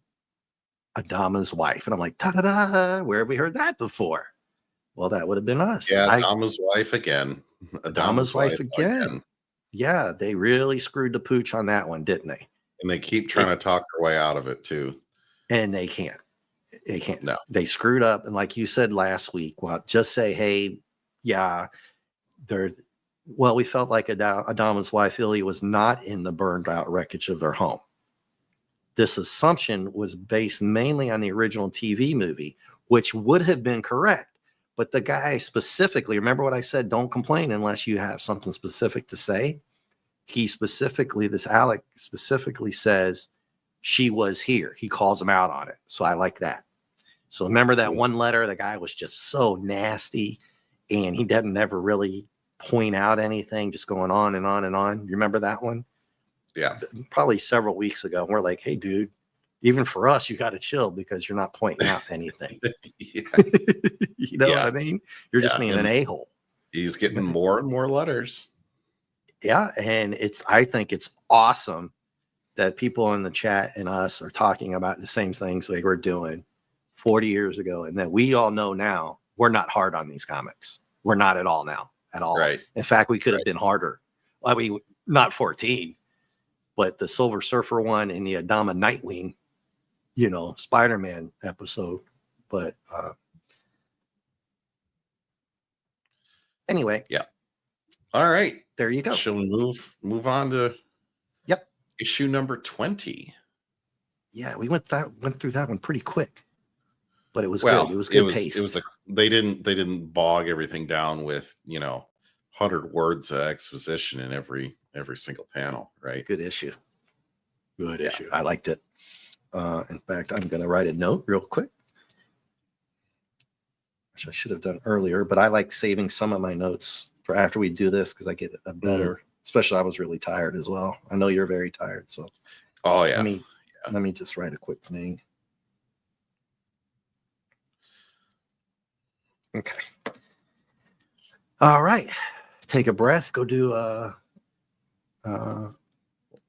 Adama's wife. And I'm like, ta-da-da, where have we heard that before? Well, that would have been us. Yeah, Adama's wife again. Adama's wife again. Yeah, they really screwed the pooch on that one, didn't they? And they keep trying to talk their way out of it, too. And they can't. They can't. No. They screwed up. And like you said last week, well, just say, hey, yeah, we felt like Adama's wife, Illy, was not in the burned out wreckage of their home. This assumption was based mainly on the original TV movie, which would have been correct. But the guy specifically, remember what I said, don't complain unless you have something specific to say. Alec specifically says she was here. He calls him out on it. So I like that. So remember that one letter, the guy was just so nasty and he didn't ever really point out anything, just going on and on and on. You remember that one? Yeah. Probably several weeks ago. We're like, hey, dude, even for us, you got to chill because you're not pointing out anything. You know what I mean? You're just being an a-hole. He's getting more and more letters. Yeah. And I think it's awesome that people in the chat and us are talking about the same things they were doing 40 years ago. And that we all know now we're not hard on these comics. We're not at all now, at all. Right. In fact, we could have been harder. I mean, not 14, but the Silver Surfer one and the Adama Nightwing, Spider-Man episode. But anyway. Yeah. All right. There you go. Shall we move on to issue number 20? Yeah, we went through that one pretty quick. But it was good. It was good pace. They didn't bog everything down with 100 words of exposition in every single panel, right? Good issue. Good issue. I liked it. In fact, I'm going to write a note real quick, which I should have done earlier. But I like saving some of my notes for after we do this because I get a better. Especially, I was really tired as well. I know you're very tired, so. Oh yeah. Let me just write a quick thing. Okay. All right. Take a breath. Go do a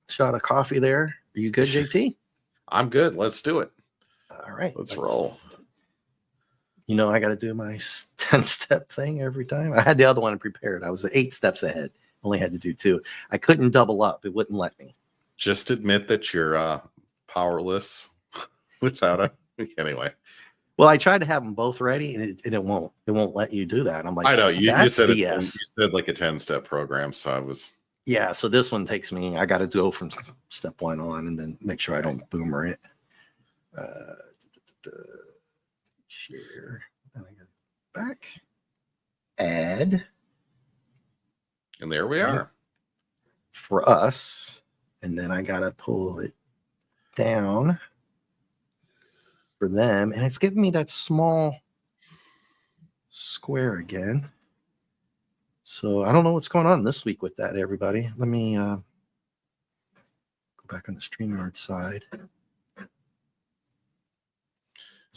shot of coffee there. Are you good, JT? I'm good. Let's do it. All right. Let's roll. I got to do my 10-step thing every time. I had the other one prepared. I was 8 steps ahead. Only had to do 2. I couldn't double up. It wouldn't let me. Just admit that you're powerless without it. Anyway. Well, I tried to have them both ready, and it won't. It won't let you do that. I'm like, I know you said BS. You said like a 10-step program, so I was. Yeah, so this one takes me. I got to go from step 1 on, and then make sure I don't boomer it. Share. Then I go back. Add. And there we are. For us, and then I gotta pull it down for them, and it's giving me that small square again. So I don't know what's going on this week with that, everybody. Let me go back on the StreamYard side.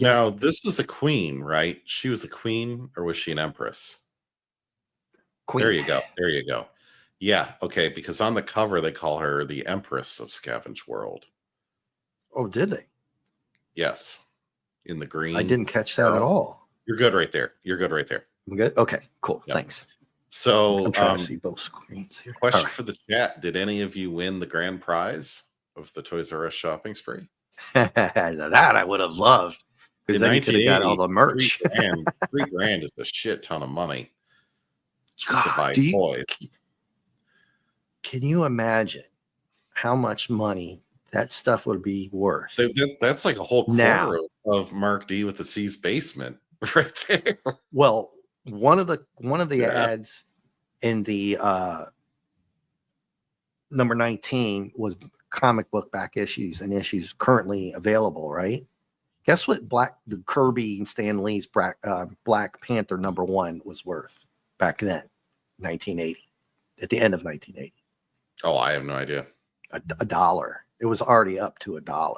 Now, this was a queen, right? She was a queen, or was she an empress? Queen. There you go. There you go. Yeah, okay, because on the cover they call her the Empress of Scavenge World. Oh, did they? Yes. In the green. I didn't catch that at all. You're good right there. You're good right there. I'm good? Okay, cool. Yep. Thanks. So I'm trying to see both screens here. Question for the chat. Did any of you win the grand prize of the Toys R Us shopping spree? That I would have loved. Because then you could have got all the merch. $3,000 is a shit ton of money to buy toys. Can you imagine how much money that stuff would be worth? That's like a whole quarter of Mark D with the C's basement right there. Well, one of the ads in the number 19 was comic book back issues and issues currently available, right? Guess what the Kirby and Stan Lee's Black Panther number 1 was worth back then, 1980, at the end of 1980. Oh, I have no idea. $1. It was already up to $1.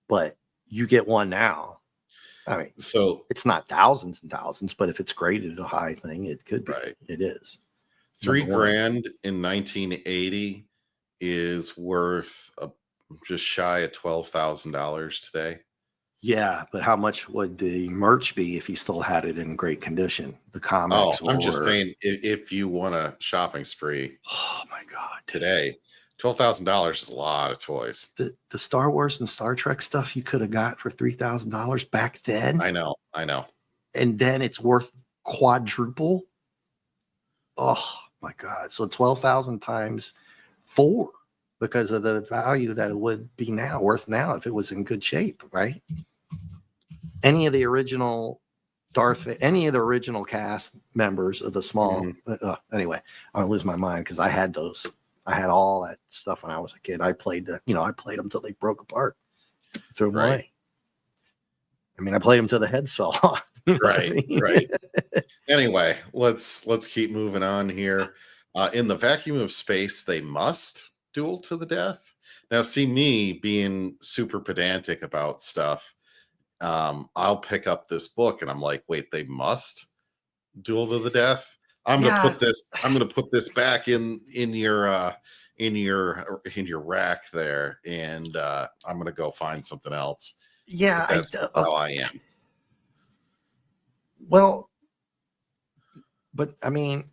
But you get one now. I mean, so it's not thousands and thousands, but if it's graded a high thing, it could be. Right. It is. $3,000 in 1980 is worth just shy of $12,000 today. Yeah, but how much would the merch be if you still had it in great condition? The comics. I'm just saying, if you want a shopping spree, oh my God, today, $12,000 is a lot of toys. The Star Wars and Star Trek stuff you could have got for $3,000 back then. I know. And then it's worth quadruple. Oh my God! So 12,000 times 4. Because of the value that it would be worth now if it was in good shape, right? Any of the original any of the original cast members of the small, anyway, I'll lose my mind because I had those. I had all that stuff when I was a kid. I played I played them till they broke apart. Threw them away. I mean, I played them till the heads fell off. Right. Anyway, let's keep moving on here. In the vacuum of space, they must duel to the death. Now, see, me being super pedantic about stuff, I'll pick up this book and I'm like, wait, they must duel to the death. I'm gonna put this back in your rack there, and I'm gonna go find something else. Yeah, that's how I am. Well, but I mean,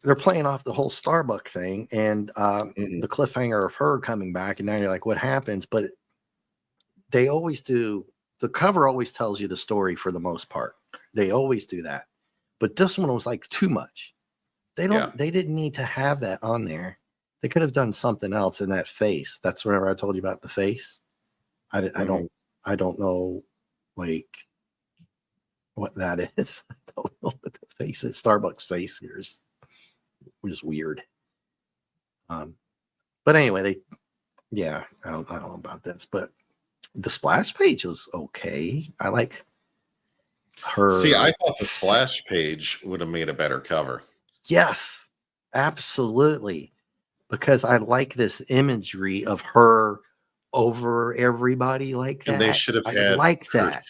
they're playing off the whole Starbuck thing and the cliffhanger of her coming back, and now you're like, what happens? But they always do. The cover always tells you the story for the most part. They always do that. But this one was like too much. They didn't need to have that on there. They could have done something else in that face. That's whenever I told you about the face. I don't know like what that is. I don't know what the face is. Starbucks face here is just weird. But anyway, I don't know about this, but the splash page was okay. I like her. See, I thought the splash page would have made a better cover. Yes, absolutely. Because I like this imagery of her over everybody like that. And they should have had like that.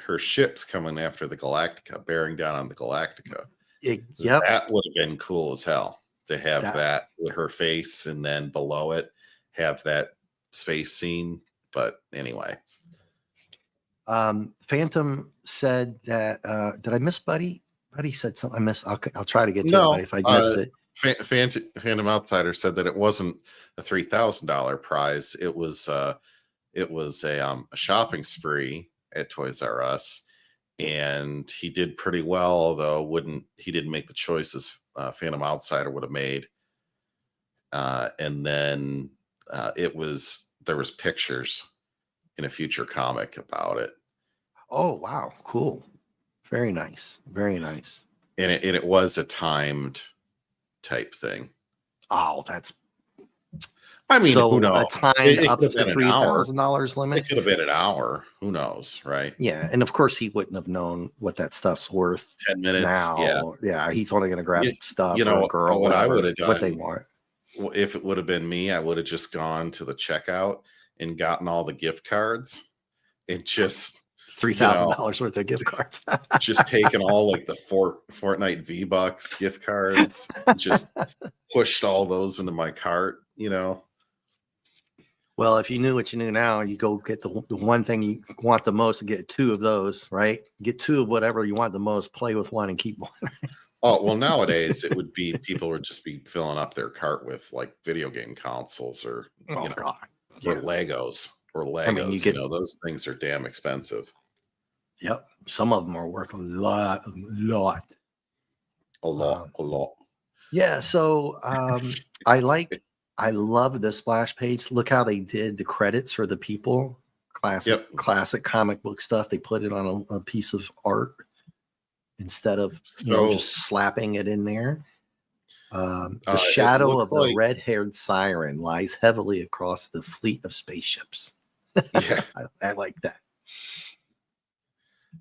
Her ships coming after the Galactica, bearing down on the Galactica. Yep. That would have been cool as hell to have that with her face, and then below it have that space scene. But anyway. Phantom said that. Did I miss Buddy? Buddy said something. I missed. I'll try to get to it, No, buddy, if I missed it. Phantom Outsider said that it wasn't a $3,000 prize. It was a shopping spree at Toys R Us, and he did pretty well. Although he didn't make the choices Phantom Outsider would have made. And then there was pictures in a future comic about it. Oh wow, cool, very nice, very nice. And it was a timed type thing. Oh, that's. I mean, so who knows? A time up to $3,000 limit. It could have been an hour. Who knows, right? Yeah, and of course he wouldn't have known what that stuff's worth. 10 minutes. Now, yeah, he's only going to grab stuff. You know, or a girl, what I would have done, what they want. If it would have been me, I would have just gone to the checkout and gotten all the gift cards and just $3,000 worth of gift cards. Just taking all like the Fortnite V-Bucks gift cards, just pushed all those into my cart, Well, if you knew what you knew now, you go get the one thing you want the most and get 2 of those, right? Get 2 of whatever you want the most, play with one and keep one. Oh, well, nowadays it would be people would just be filling up their cart with like video game consoles or God. Or Legos. I mean, those things are damn expensive. Yep. Some of them are worth a lot. A lot. Yeah. So I love the splash page. Look how they did the credits for the people. Classic comic book stuff. They put it on a piece of art instead of just slapping it in there. The shadow of the red-haired siren lies heavily across the fleet of spaceships. Yeah, I like that.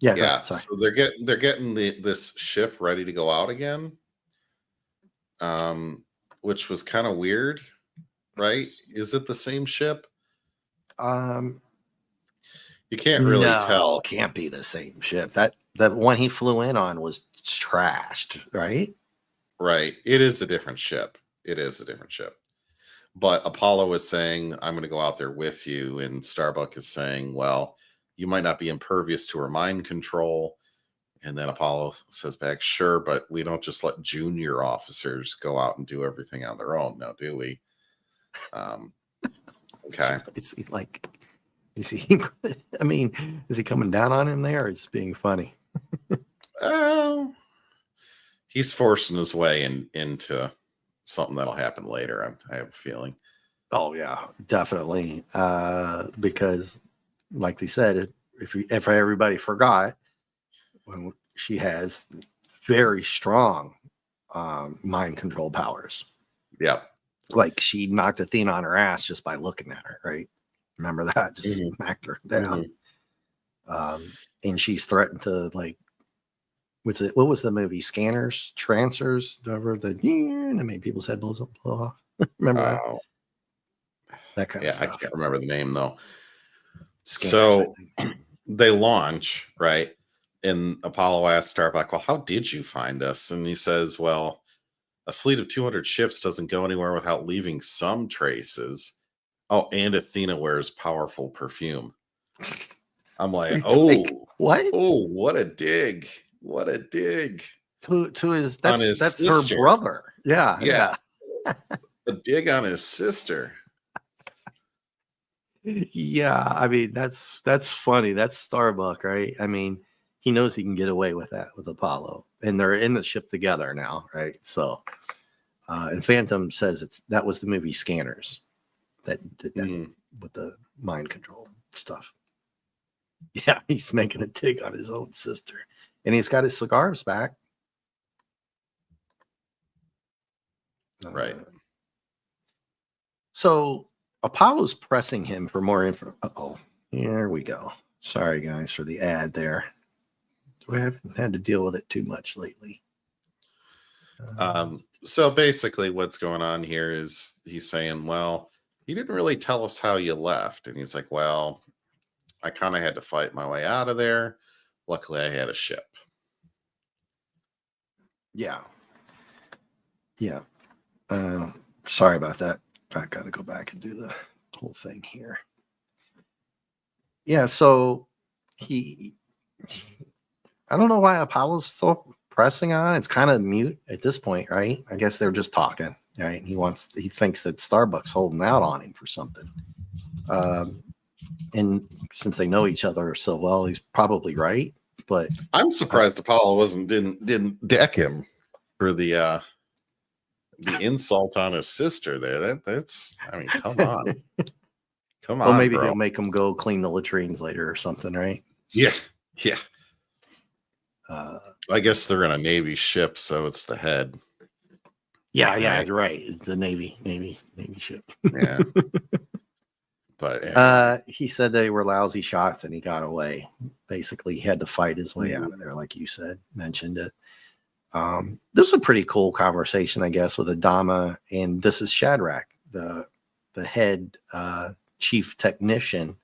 Yeah. So they're getting this ship ready to go out again, which was kind of weird, right? Is it the same ship? You can't really tell. It can't be the same ship. That one he flew in on was trashed, right? Right. It is a different ship. But Apollo is saying, I'm going to go out there with you. And Starbuck is saying, well, you might not be impervious to her mind control. And then Apollo says back, sure, but we don't just let junior officers go out and do everything on their own now, do we? Okay. Is he coming down on him there, or is it being funny? He's forcing his way into something that'll happen later. I have a feeling. Oh yeah, definitely. Because like they said, if everybody forgot, when she has very strong mind control powers. Yeah. Like she knocked Athena on her ass just by looking at her, right? Remember that? Just smacked her down. And she's threatened to what was the movie? Scanners, Trancers, whatever that made people's head blow off. Remember that? That kind of stuff. I can't remember the name though. Scanners, so they launch, right? And Apollo asks Starbuck, well, how did you find us? And he says, well, a fleet of 200 ships doesn't go anywhere without leaving some traces. Oh, and Athena wears powerful perfume. I'm like, what? Oh, what a dig. What a dig. To his, that's her brother. Yeah. A dig on his sister. Yeah, I mean, that's funny. That's Starbuck, right? I mean, he knows he can get away with that with Apollo. And they're in the ship together now, right? So and Phantom says that was the movie Scanners that did that with the mind control stuff. Yeah, he's making a dig on his own sister. And he's got his cigars back. Right. So Apollo's pressing him for more info. Uh-oh. Here we go. Sorry, guys, for the ad there. We haven't had to deal with it too much lately. So basically what's going on here is he's saying, well, you didn't really tell us how you left. And he's like, well, I kind of had to fight my way out of there. Luckily, I had a ship. Yeah. Sorry about that. I got to go back and do the whole thing here. Yeah, so he I don't know why Apollo's so pressing on. It's kind of mute at this point, right? I guess they're just talking, right? He thinks that Starbuck's holding out on him for something. And since they know each other so well, he's probably right. But I'm surprised Apollo didn't deck him for the insult on his sister there. That's I mean, come on. Come on. Well, maybe bro. he'll make him go clean the latrines later or something, right? Yeah. I guess they're in a Navy ship, so it's the head. Yeah, you're right. It's the Navy ship. Yeah. But anyway. He said they were lousy shots and he got away. Basically, he had to fight his way out of there, like you mentioned it. This was a pretty cool conversation, I guess, with Adama, and this is Shadrach, the head chief technician,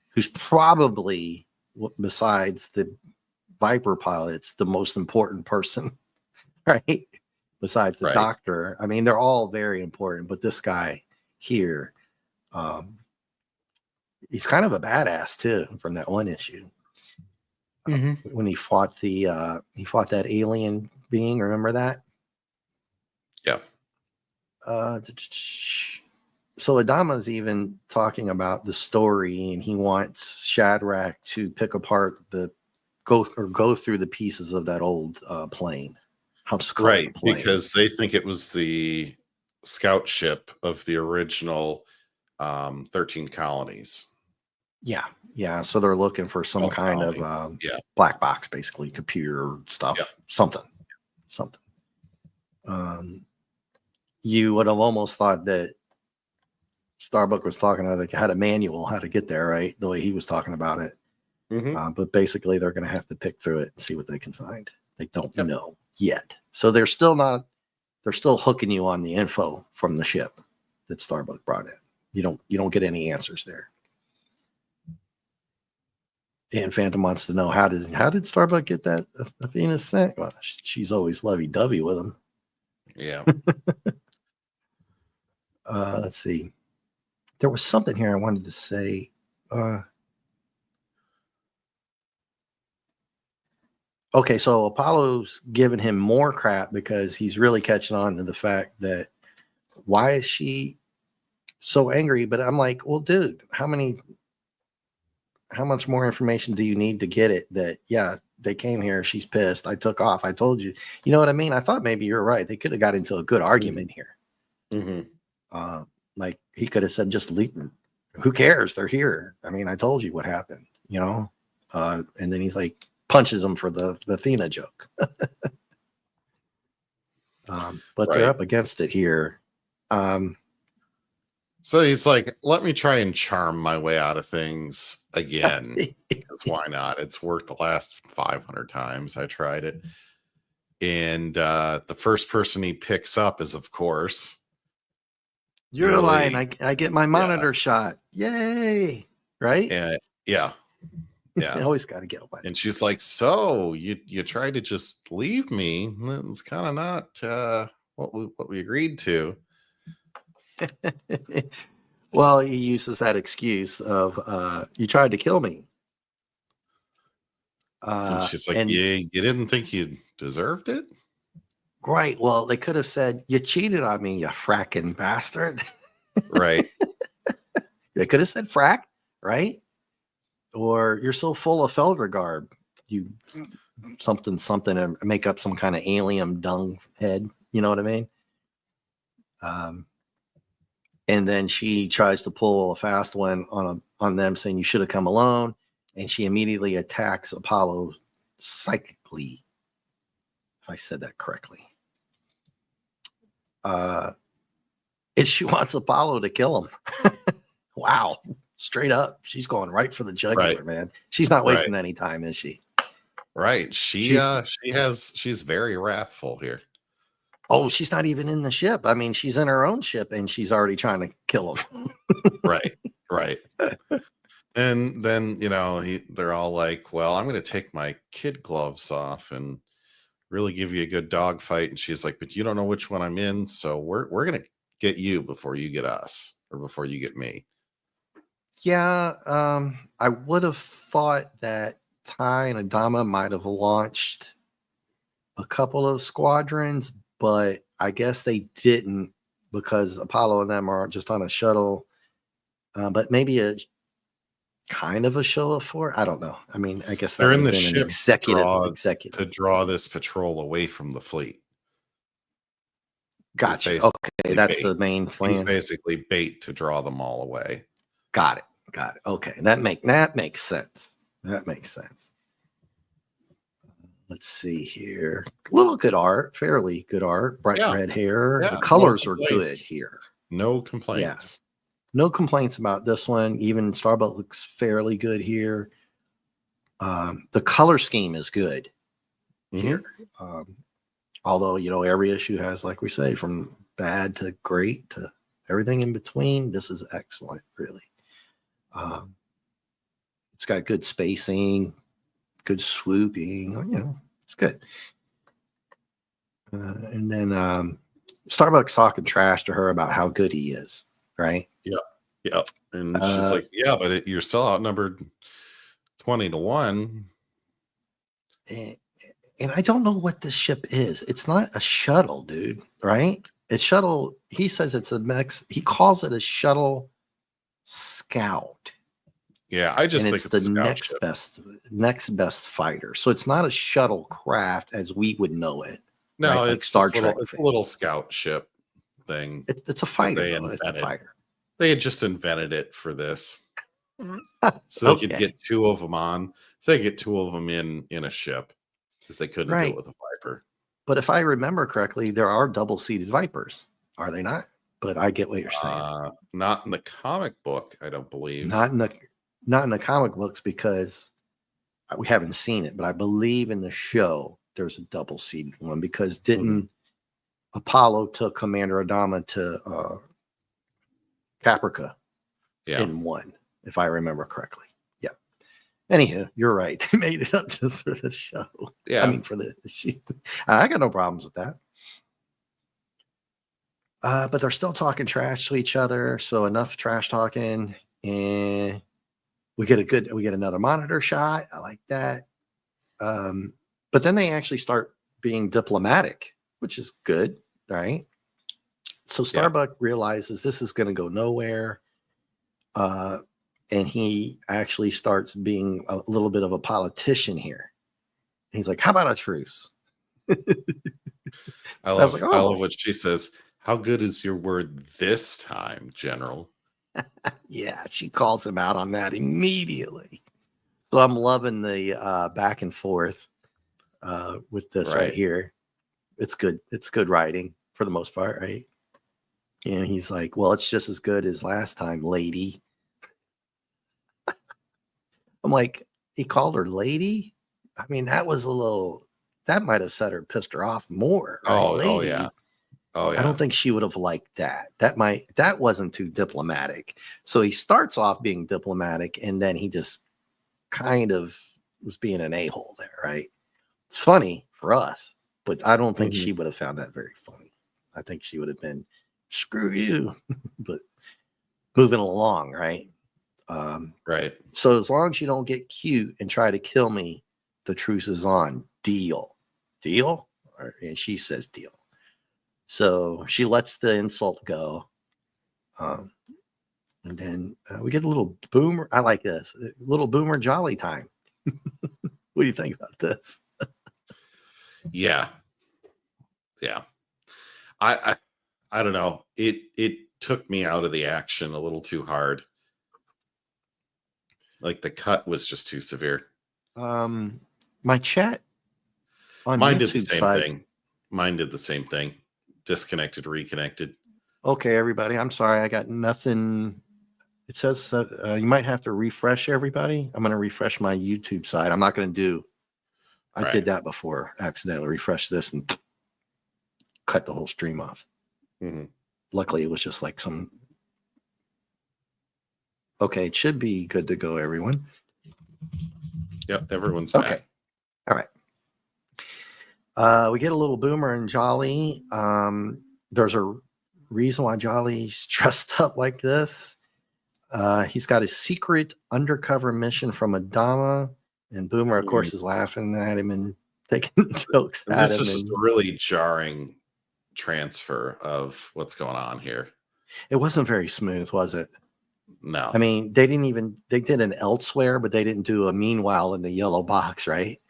who's probably, besides the Viper pilots, the most important person, right? Besides the doctor. I mean, they're all very important, but this guy here, he's kind of a badass too from that one issue. When he fought that alien being, remember that? Yeah. So Adama's even talking about the story, and he wants Shadrach to pick apart go through the pieces of that old plane. Right, because they think it was the scout ship of the original 13 colonies. Yeah. So they're looking for some kind of black box, basically computer stuff, something. You would have almost thought that Starbuck was talking about had a manual how to get there, right? The way he was talking about it. But basically, they're going to have to pick through it and see what they can find. They don't know yet, so they're still hooking you on the info from the ship that Starbuck brought in. You don't get any answers there. And Phantom wants to know how did Starbuck get that Athena scent? Well, she's always lovey-dovey with him. Yeah. Let's see. There was something here I wanted to say. Okay, so Apollo's giving him more crap because he's really catching on to the fact that why is she so angry? But I'm like, well, dude, how much more information do you need to get it that, they came here, she's pissed, I took off, I told you. You know what I mean? I thought maybe you're right. They could have got into a good argument here. Like he could have said, just leave. Who cares? They're here. I mean, I told you what happened, and then he's like, punches him for the Athena joke. But they're up against it here. So he's like, let me try and charm my way out of things again. Because why not? It's worked the last 500 times I tried it. And the first person he picks up is, of course, you're Billy. Lying. I get my monitor shot. Yay. Right? Yeah. I always got to get away. And she's like, so you tried to just leave me. It's kind of not what we agreed to. Well, he uses that excuse of you tried to kill me. And she's like, you didn't think you deserved it? Right. Well, they could have said, you cheated on me, you fracking bastard. Right. They could have said frack, right? Or you're so full of Felgergarb, you something, and make up some kind of alien dung head. You know what I mean? And then she tries to pull a fast one on them, saying you should have come alone. And she immediately attacks Apollo psychically, if I said that correctly. And she wants Apollo to kill him. Wow. Straight up. She's going right for the jugular, man. She's not wasting any time, is she? Right. She's very wrathful here. Oh, she's not even in the ship. I mean, she's in her own ship and she's already trying to kill him. Right. And then, they're all like, well, I'm going to take my kid gloves off and really give you a good dog fight. And she's like, but you don't know which one I'm in. So we're going to get you before you get us, or before you get me. Yeah, I would have thought that Ty and Adama might have launched a couple of squadrons, but I guess they didn't because Apollo and them are just on a shuttle. But maybe a kind of a show of force. I don't know. I mean, I guess that they're would in have the been an ship executive to draw this patrol away from the fleet. Gotcha. Okay, that's the main plan. He's basically bait to draw them all away. Got it. Okay, that makes sense. That makes sense. Let's see here. A little good art, fairly good art. Bright red hair. Yeah, the colors are good here. No complaints. Yeah. No complaints about this one. Even Starbuck looks fairly good here. The color scheme is good here. Although, every issue has, like we say, from bad to great to everything in between. This is excellent, really. It's got good spacing, good swooping. It's good. And then Starbucks talking trash to her about how good he is, right? Yeah. And she's like, yeah, but you're still outnumbered 20-1. And I don't know what this ship is. It's not a shuttle, dude, right? It's shuttle. He says it's he calls it a shuttle scout. Yeah, I just think it's the next best fighter. So it's not a shuttlecraft as we would know it. No, right? It's Star Trek. It's a little scout ship thing. It's a fighter. It's a fighter. They had just invented it for this, so they could get two of them on. So they get two of them in a ship because they couldn't do it with a Viper. But if I remember correctly, there are double-seated Vipers, are they not? But I get what you're saying. Not in the comic book, I don't believe. Not in the comic books because we haven't seen it. But I believe in the show there's a double-seated one because didn't Apollo took Commander Adama to Caprica in one, if I remember correctly. Yeah. Anywho, you're right. They made it up just for the show. Yeah. I mean, for the shoot. I got no problems with that. But they're still talking trash to each other. So enough trash talking. And we get another monitor shot. I like that. But then they actually start being diplomatic, which is good, right? So Starbuck realizes this is going to go nowhere. And he actually starts being a little bit of a politician here. And he's like, how about a truce? I love what she says. How good is your word this time, General? Yeah, she calls him out on that immediately. So I'm loving the back and forth with this right here. It's good. It's good writing for the most part, right? And he's like, well, it's just as good as last time, lady. I'm like, he called her lady? I mean, that might have pissed her off more. Right? Oh, yeah. Oh, yeah. I don't think she would have liked that. That wasn't too diplomatic. So he starts off being diplomatic and then he just kind of was being an a-hole there, right? It's funny for us, but I don't think she would have found that very funny. I think she would have been, screw you, but moving along, right? Right. So as long as you don't get cute and try to kill me, the truce is on. Deal? And she says deal. So she lets the insult go. And then we get a little boomer. I like this. A little boomer jolly time. What do you think about this? Yeah. I don't know. It took me out of the action a little too hard. Like the cut was just too severe. My chat on Mine did the same thing. Mine did the same thing. Disconnected, reconnected. Okay, everybody. I'm sorry. I got nothing. It says you might have to refresh everybody. I'm going to refresh my YouTube side. I'm not going to do. I did that before. Accidentally refresh this and cut the whole stream off. Luckily, it was just like some. Okay, it should be good to go, everyone. Yep, everyone's back. Okay. All right. We get a little boomer and Jolly. There's a reason why Jolly's dressed up like this. He's got a secret undercover mission from Adama, and Boomer, of course, is laughing at him and taking jokes and at this him. This is just a really jarring transfer of what's going on here. It wasn't very smooth, was it? No. I mean, they did an elsewhere, but they didn't do a meanwhile in the yellow box, right?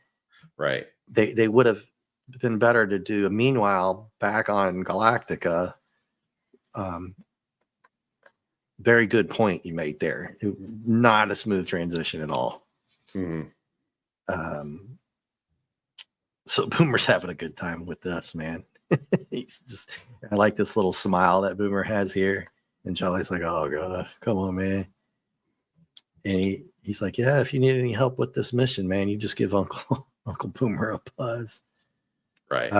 Right. They would have been better to do a meanwhile back on Galactica. Very good point you made there. Not a smooth transition at all. Mm-hmm. So Boomer's having a good time with this, man. He's just, I like this little smile that Boomer has here. And Jolly's like, oh, God, come on, man. And he's like, yeah, if you need any help with this mission, man, you just give Uncle Boomer a buzz. Right.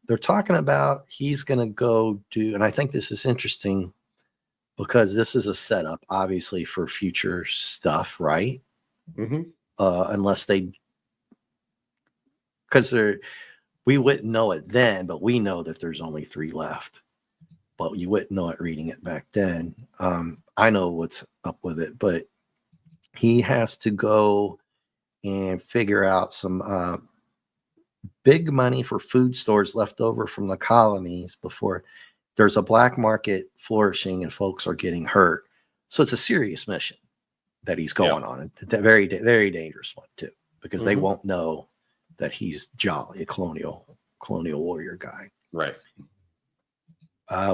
They're talking about he's going to go do, and I think this is interesting because this is a setup, obviously, for future stuff, right? Mm-hmm. Unless because we wouldn't know it then, but we know that there's only 3 left. But you wouldn't know it reading it back then. I know what's up with it, but he has to go and figure out some big money for food stores left over from the colonies before there's a black market flourishing and folks are getting hurt. So it's a serious mission that he's going on. It's a very, very dangerous one too, because they won't know that he's Jolly, a colonial warrior guy. Right.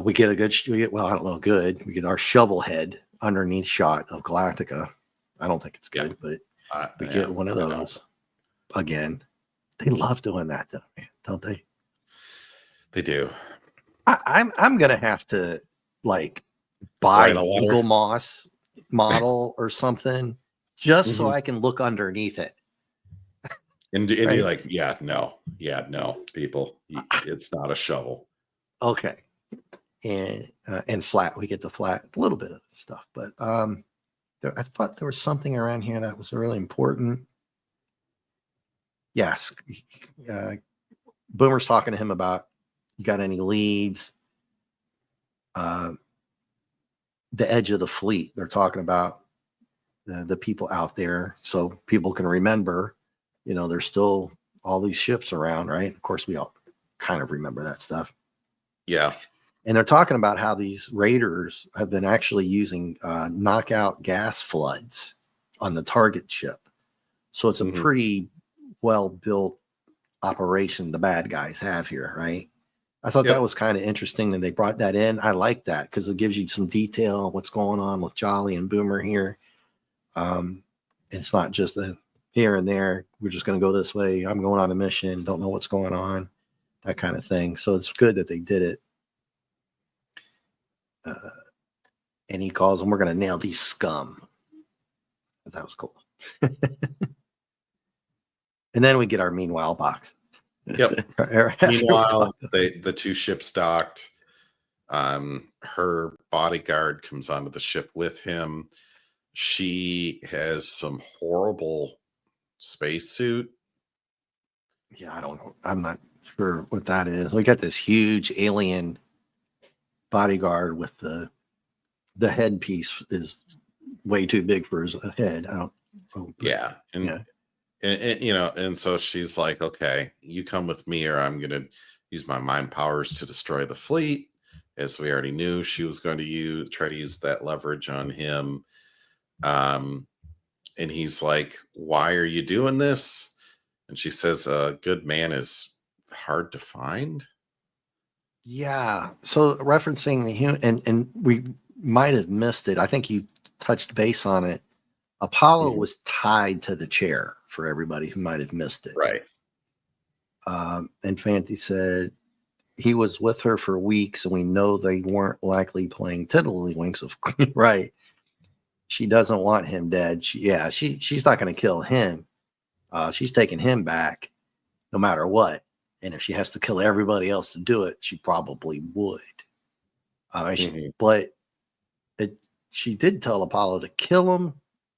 We get we get our shovel head underneath shot of Galactica. I don't think it's good, but we get one of those again. They love doing that though, man, don't they? They do. I'm gonna have to like buy an Eagle Moss model or something just so I can look underneath it. And you're like, no, people, it's not a shovel. Okay. And flat, we get the flat, a little bit of stuff, but I thought there was something around here that was really important. Yes, Boomer's talking to him about, you got any leads? The edge of the fleet. They're talking about the people out there, so people can remember. There's still all these ships around, right? Of course, we all kind of remember that stuff. Yeah. And they're talking about how these raiders have been actually using knockout gas floods on the target ship. So it's a pretty well-built operation the bad guys have here, right? I thought that was kind of interesting that they brought that in. I like that because it gives you some detail on what's going on with Jolly and Boomer here. It's not just a here and there. We're just going to go this way. I'm going on a mission. Don't know what's going on. That kind of thing. So it's good that they did it. And he calls them, we're going to nail these scum. That was cool. And then we get our meanwhile box. Yep. Meanwhile, the 2 ships docked. Her bodyguard comes onto the ship with him. She has some horrible spacesuit. Yeah, I don't know. I'm not sure what that is. We got this huge alien bodyguard with the headpiece is way too big for his head. I don't know. Yeah. And so she's like, okay, you come with me or I'm going to use my mind powers to destroy the fleet. As we already knew, she was going to try to use that leverage on him. And he's like, why are you doing this? And she says, a good man is hard to find. Yeah. So referencing the human, and we might have missed it. I think you touched base on it. Apollo was tied to the chair for everybody who might have missed it. Right. And Fanti said he was with her for weeks, and we know they weren't likely playing tiddlywinks. Right. She doesn't want him dead. She's not going to kill him. She's taking him back no matter what. And if she has to kill everybody else to do it, she probably would. But she did tell Apollo to kill him.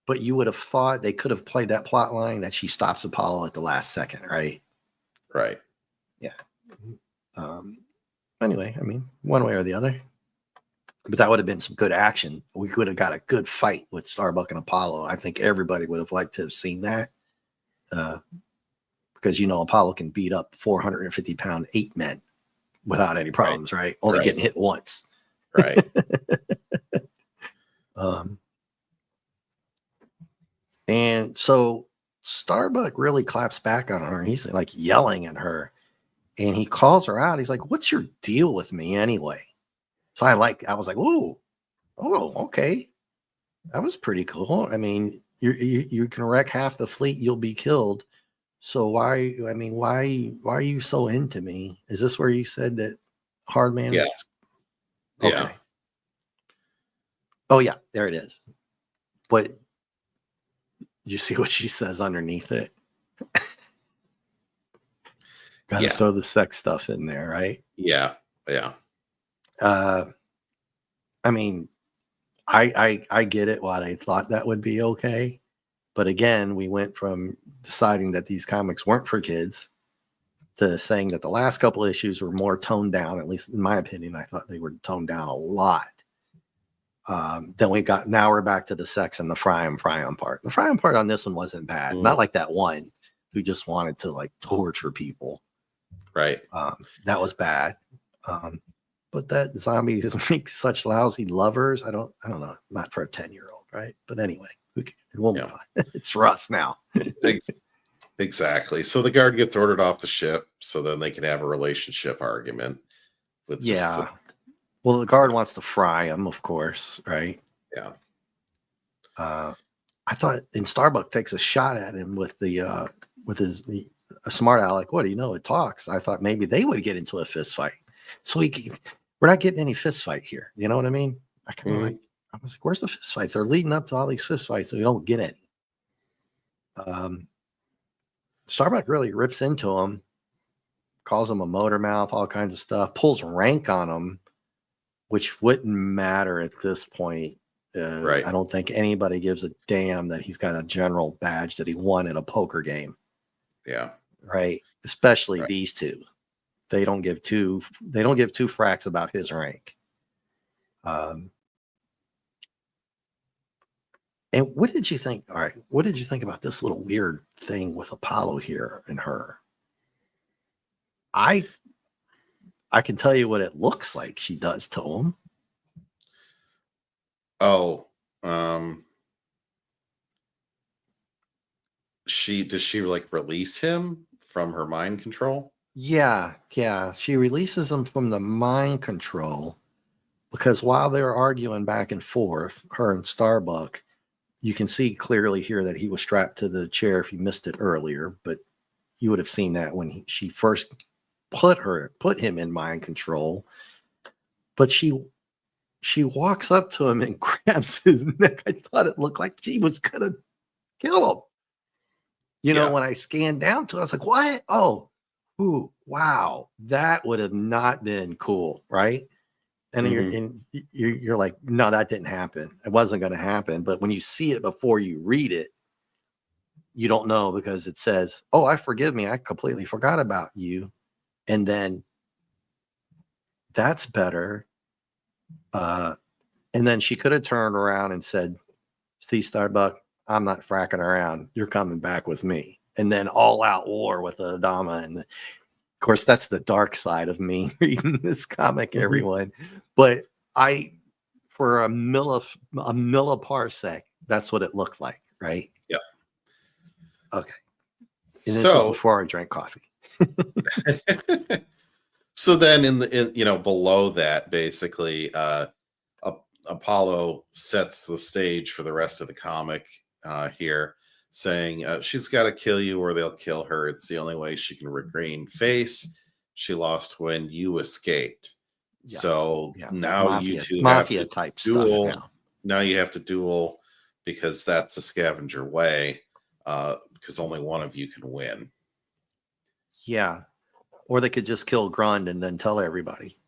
But you would have thought they could have played that plot line that she stops Apollo at the last second, right? Right. Yeah. Anyway, I mean, one way or the other. But that would have been some good action. We could have got a good fight with Starbuck and Apollo. I think everybody would have liked to have seen that. Because, Apollo can beat up 450-pound 8 men without any problems, right? Only getting hit once. Right. And so Starbuck really claps back on her. He's like yelling at her. And he calls her out. He's like, "What's your deal with me anyway?" So I was like, oh, okay. That was pretty cool. I mean, you can wreck half the fleet, you'll be killed. So why are you so into me? Is this where you said that Hardman? Yeah. Okay. Yeah. Oh yeah, there it is. But you see what she says underneath it? Gotta throw the sex stuff in there, right? Yeah. Yeah. I mean, I get it why they thought that would be okay. But again, we went from deciding that these comics weren't for kids to saying that the last couple issues were more toned down. At least in my opinion, I thought they were toned down a lot. Then now we're back to the sex and the frying part. The frying part on this one wasn't bad. Not like that one who just wanted to like torture people. Right. That was bad. But that zombies make such lousy lovers. I don't know. Not for a 10-year-old, right? But anyway, it's for us now. Exactly. So the guard gets ordered off the ship so then they can have a relationship argument. With well, the guard wants to fry him, of course, right? Yeah. I thought, and Starbuck takes a shot at him with a smart aleck. What do you know? It talks. I thought maybe they would get into a fist fight. So we're not getting any fist fight here. You know what I mean? I was like, where's the fist fights? They're leading up to all these fist fights, so we don't get any. Starbuck really rips into him, calls him a motor mouth, all kinds of stuff, pulls rank on him, which wouldn't matter at this point. Right. I don't think anybody gives a damn that he's got a general badge that he won in a poker game. Yeah. Right. Especially these two. They don't give two fracks about his rank. And what did you think? All right. What did you think about this little weird thing with Apollo here and her? I can tell you what it looks like she does to him. Oh, does she like release him from her mind control? Yeah. She releases him from the mind control because while they're arguing back and forth, her and Starbuck, you can see clearly here that he was strapped to the chair if you missed it earlier, but you would have seen that when she first put him in mind control. But she walks up to him and grabs his neck. I thought it looked like she was gonna kill him. When I scanned down to it, I was like, what? Oh, ooh, wow. That would have not been cool, right? And you're like, no, that didn't happen. It wasn't going to happen. But when you see it before you read it, you don't know because it says, oh, forgive me. I completely forgot about you. And then that's better. And then she could have turned around and said, see, Starbuck, I'm not fracking around. You're coming back with me. And then all out war with Adama. And of course, that's the dark side of me reading this comic, everyone. But for a milliparsec, that's what it looked like, right? Yeah. Okay. And this was before I drank coffee. So then in below that, basically, Apollo sets the stage for the rest of the comic here, saying she's got to kill you or they'll kill her. It's the only way she can regain face. She lost when you escaped. Yeah. So now you two mafia type duel. Stuff now you have to duel because that's the scavenger way, because only one of you can win. Yeah. Or they could just kill Grund and then tell everybody.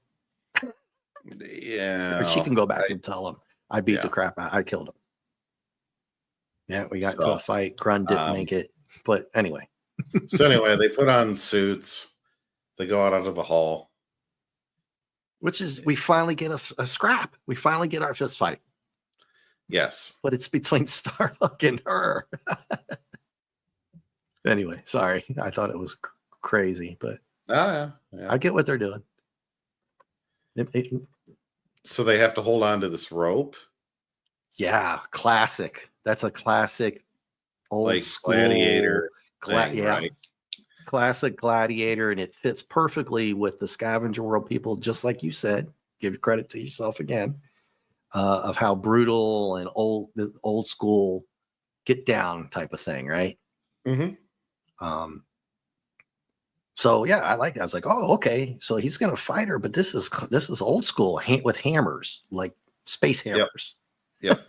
Yeah. Or she can go back and tell him, I beat the crap out. I killed him. Yeah, we got into a fight. Grund didn't make it. But anyway. So anyway, they put on suits. They go out onto the hall. which is we finally get a scrap. We finally get our fist fight. Yes. But it's between Starbuck and her. Anyway, sorry. I thought it was crazy, but yeah. I get what they're doing. So they have to hold on to this rope? Yeah, classic. That's a classic old like school gladiator thing, right? Classic gladiator, and it fits perfectly with the scavenger world people, just like you said. Give credit to yourself again, of how brutal and old school get down type of thing, right? Mm-hmm. So yeah, I like that. I was like, oh, okay. So he's gonna fight her, but this is old school with hammers, like space hammers. Yep.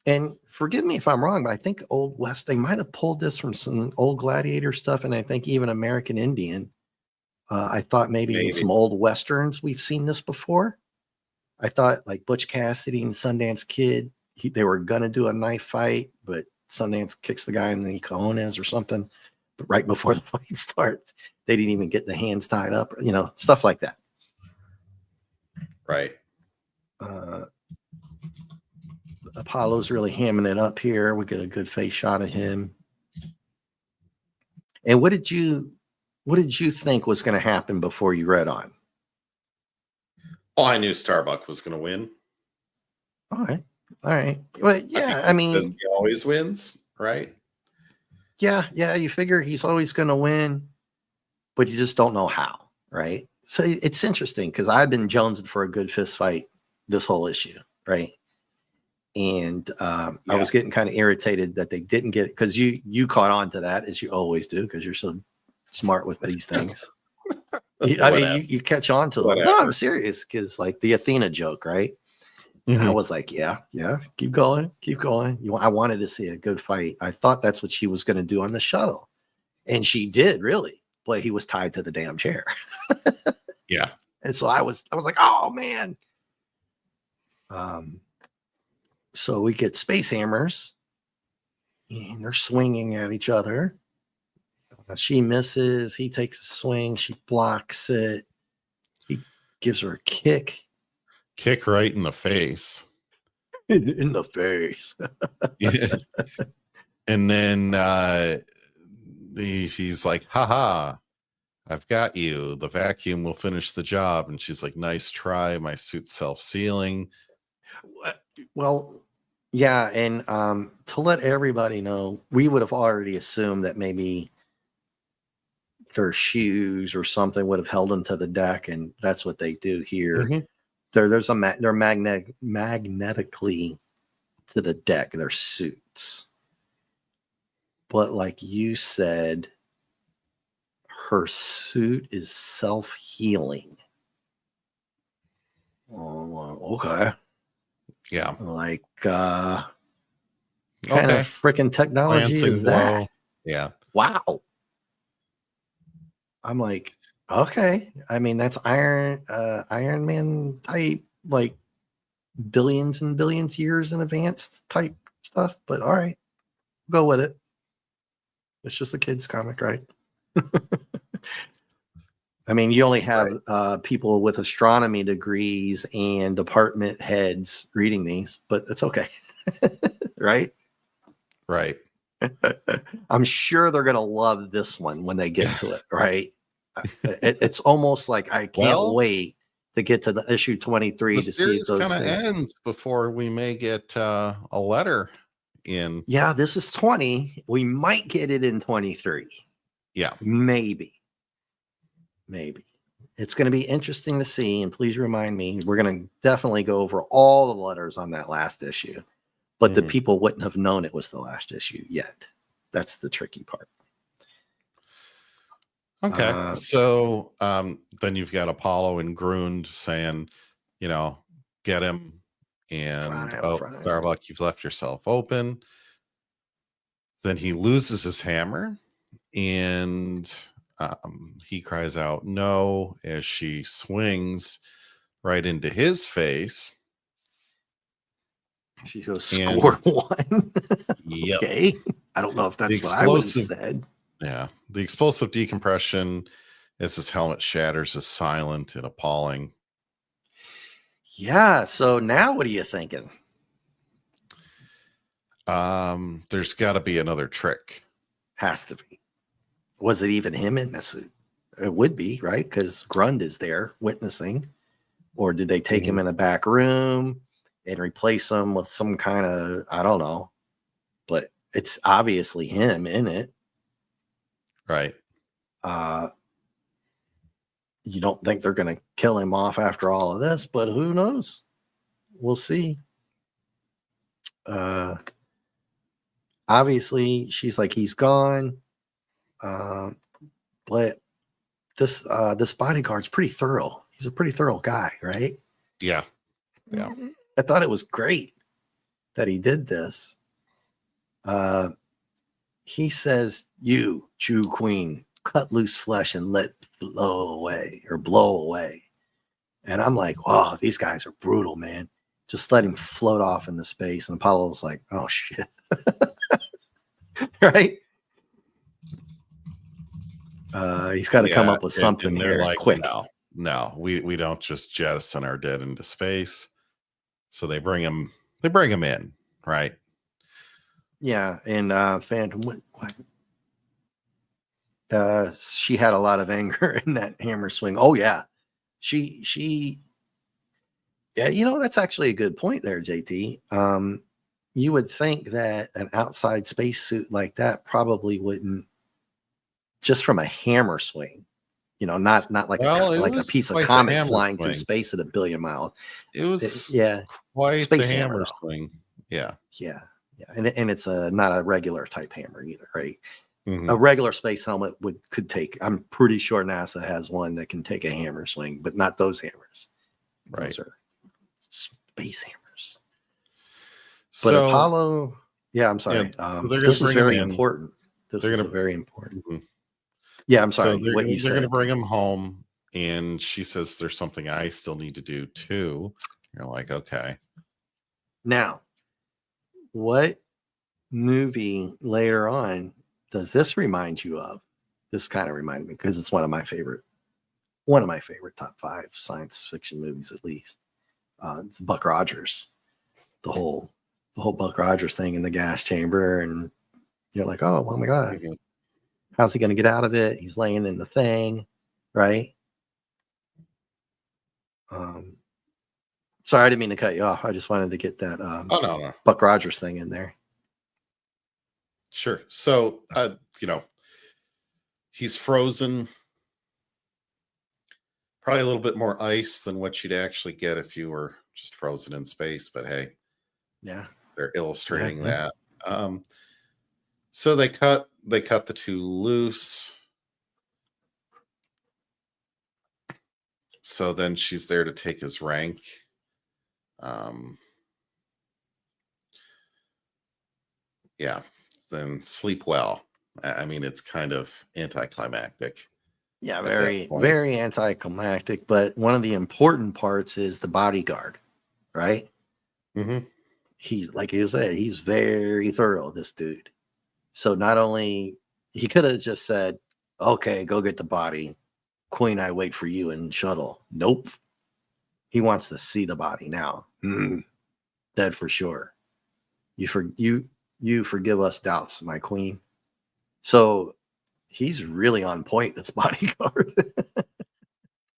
And forgive me if I'm wrong, but I think Old West, they might have pulled this from some old gladiator stuff, and I think even American Indian. I thought maybe in some old Westerns we've seen this before. I thought like Butch Cassidy and Sundance Kid, they were gonna do a knife fight, but Sundance kicks the guy in the cojones or something. But right before the fight starts, they didn't even get the hands tied up, stuff like that. Right. Apollo's really hamming it up here. We get a good face shot of him. And what did you think was going to happen before you read on? Oh, I knew Starbuck was going to win. All right. Well, yeah, I mean, because he always wins, right? Yeah. You figure he's always going to win, but you just don't know how, right? So it's interesting because I've been jonesing for a good fist fight this whole issue, right? And I was getting kind of irritated that they didn't get it, because you caught on to that, as you always do, because you're so smart with these things. I mean, you catch on to it. No, I'm serious, because like the Athena joke, right? Mm-hmm. And I was like, yeah, keep going. I wanted to see a good fight. I thought that's what she was going to do on the shuttle, and she did really, but he was tied to the damn chair. Yeah, and so I was like, oh man. So we get space hammers, and they're swinging at each other. She misses. He takes a swing. She blocks it. He gives her a kick. Kick right in the face. In the face. Yeah. And then she's like, haha, I've got you. The vacuum will finish the job. And she's like, nice try. My suit's self-sealing. Well, yeah, and to let everybody know, we would have already assumed that maybe their shoes or something would have held them to the deck, and that's what they do here. Mm-hmm. They're magnetically to the deck, their suits. But like you said, her suit is self-healing. Oh, okay. Yeah. Like, kind of freaking technology is that? Yeah. Wow. I'm like, okay. I mean, that's Iron Man type, like billions and billions years in advance type stuff. But all right, go with it. It's just a kid's comic, right? I mean, you only have people with astronomy degrees and department heads reading these, but it's okay. Right? Right. I'm sure they're going to love this one when they get to it, right? It's almost like I can't wait to get to the issue 23 to see if those kind of ends before we may get a letter in. Yeah, this is 20. We might get it in 23. Yeah. Maybe. It's going to be interesting to see, and please remind me, we're going to definitely go over all the letters on that last issue, but the people wouldn't have known it was the last issue yet. That's the tricky part. Okay. So then you've got Apollo and Grund saying, get him, and Starbuck, you've left yourself open. Then he loses his hammer, and he cries out no as she swings right into his face. She goes, score one. Yep. Okay. I don't know if that's what I would have said. Yeah. The explosive decompression as his helmet shatters, is silent and appalling. Yeah. So now what are you thinking? There's got to be another trick. Has to be. Was it even him in the suit? It would be, right? Because Grund is there witnessing. Or did they take him in a back room and replace him with some kind of, I don't know. But it's obviously him in it. Right. You don't think they're going to kill him off after all of this, but who knows? We'll see. Obviously, she's like, he's gone. But this bodyguard's pretty thorough. He's a pretty thorough guy, right? Yeah. Yeah. I thought it was great that he did this. He says, "You, Jew Queen, cut loose flesh and let blow away." And I'm like, wow, these guys are brutal, man. Just let him float off into space. And Apollo's like, oh shit. Right? He's got to come up with something here like, quick. No, we don't just jettison our dead into space. So they bring him in, right? Yeah, and Phantom, she had a lot of anger in that hammer swing. Oh yeah, she, yeah, that's actually a good point there, JT. You would think that an outside spacesuit like that probably wouldn't, just from a hammer swing, not like a piece of comet flying through space at 1 billion miles. It was quite space the hammer swing. Yeah. And it's not a regular type hammer either, right? Mm-hmm. A regular space helmet could take. I'm pretty sure NASA has one that can take a hammer swing, but not those hammers. Right. Those are space hammers. But Apollo, I'm sorry. So this is very important. This is very important. Mm-hmm. Yeah, I'm sorry. So they're going to bring him home, and she says, "There's something I still need to do too." You're like, okay. Now, what movie later on does this remind you of? This kind of reminded me because it's one of my favorite top 5 science fiction movies, at least. It's Buck Rogers, the whole Buck Rogers thing in the gas chamber, and you're like, oh my god, how's he going to get out of it? He's laying in the thing, right? Sorry, I didn't mean to cut you off. I just wanted to get that no. Buck Rogers thing in there. Sure. So, he's frozen. Probably a little bit more ice than what you'd actually get if you were just frozen in space. But hey, yeah, they're illustrating that. So they cut the two loose. So then she's there to take his rank. Then sleep well. I mean, it's kind of anticlimactic. Yeah, very anticlimactic. But one of the important parts is the bodyguard, right? Mm-hmm. He's, like you said, he's very thorough, this dude. So not only, he could have just said, okay, go get the body. Queen, I wait for you in shuttle. Nope. He wants to see the body now. Dead for sure. You forgive us doubts, my queen. So he's really on point, this bodyguard.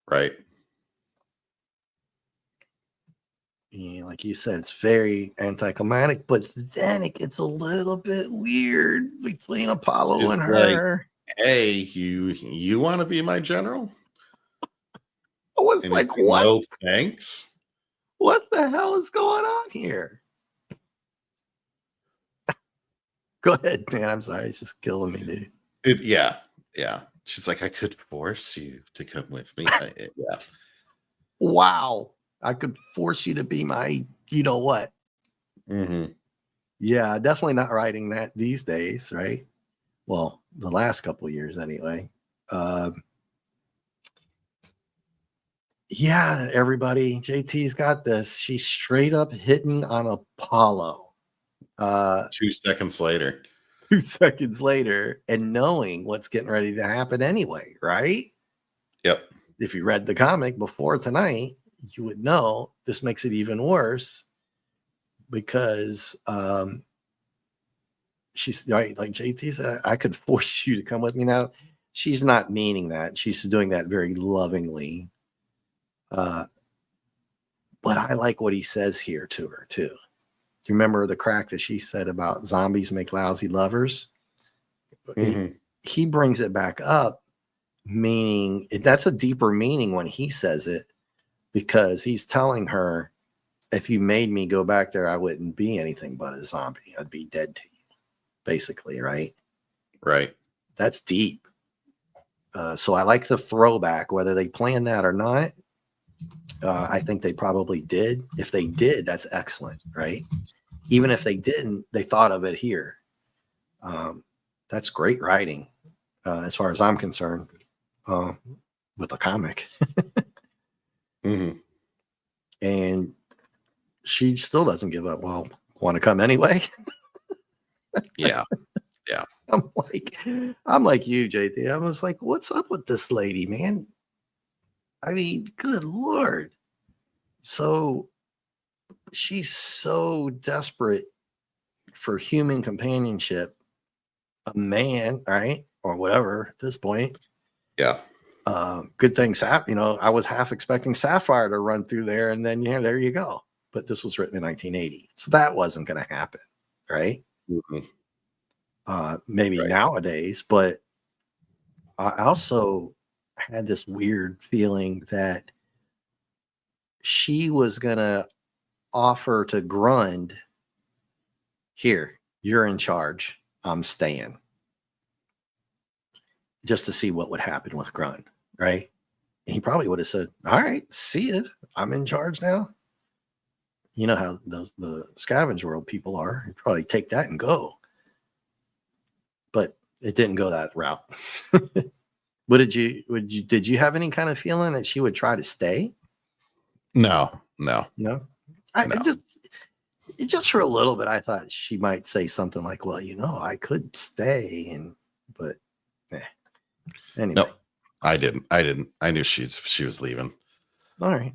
Right. Yeah, like you said, it's very anticlimactic, but then it gets a little bit weird between Apollo and her. Like, hey, you want to be my general? I was like, what? No, thanks. What the hell is going on here? Go ahead, man. I'm sorry. It's just killing me, dude. Yeah. She's like, I could force you to come with me. Yeah. Wow. I could force you to be my, you know what? Mm-hmm. Yeah, definitely not writing that these days, right? Well, the last couple of years anyway. Yeah, everybody, JT's got this. She's straight up hitting on Apollo. 2 seconds later. 2 seconds later, and knowing what's getting ready to happen anyway, right? Yep. If you read the comic before tonight, you would know this makes it even worse because she's right, like JT said, I could force you to come with me now. She's not meaning that. She's doing that very lovingly. But I like what he says here to her too. Do you remember the crack that she said about zombies make lousy lovers? Mm-hmm. He brings it back up, meaning that's a deeper meaning when he says it, because he's telling her, if you made me go back there, I wouldn't be anything but a zombie. I'd be dead to you, basically, right? Right. That's deep. So I like the throwback, whether they planned that or not. I think they probably did. If they did, that's excellent, right? Even if they didn't, they thought of it here. That's great writing, as far as I'm concerned, with the comic. Mm-hmm. And she still doesn't give up. Well, want to come anyway? Yeah. Yeah. I'm like you, JT. I was like, what's up with this lady, man? I mean, good Lord. So she's so desperate for human companionship, a man, right? Or whatever at this point. Yeah. Good thing, I was half expecting Sapphire to run through there, and then, there you go. But this was written in 1980. So that wasn't going to happen, right? Mm-hmm. Maybe right. nowadays, but I also had this weird feeling that she was going to offer to Grund, here, you're in charge, I'm staying, just to see what would happen with Grund, right? And he probably would have said, all right, see it, I'm in charge now. You know how the Scavenge World people are. You'd probably take that and go. But it didn't go that route. Did you have any kind of feeling that she would try to stay? No. Just for a little bit, I thought she might say something like, well, I could stay, but anyway. No, I didn't. I knew she was leaving. All right.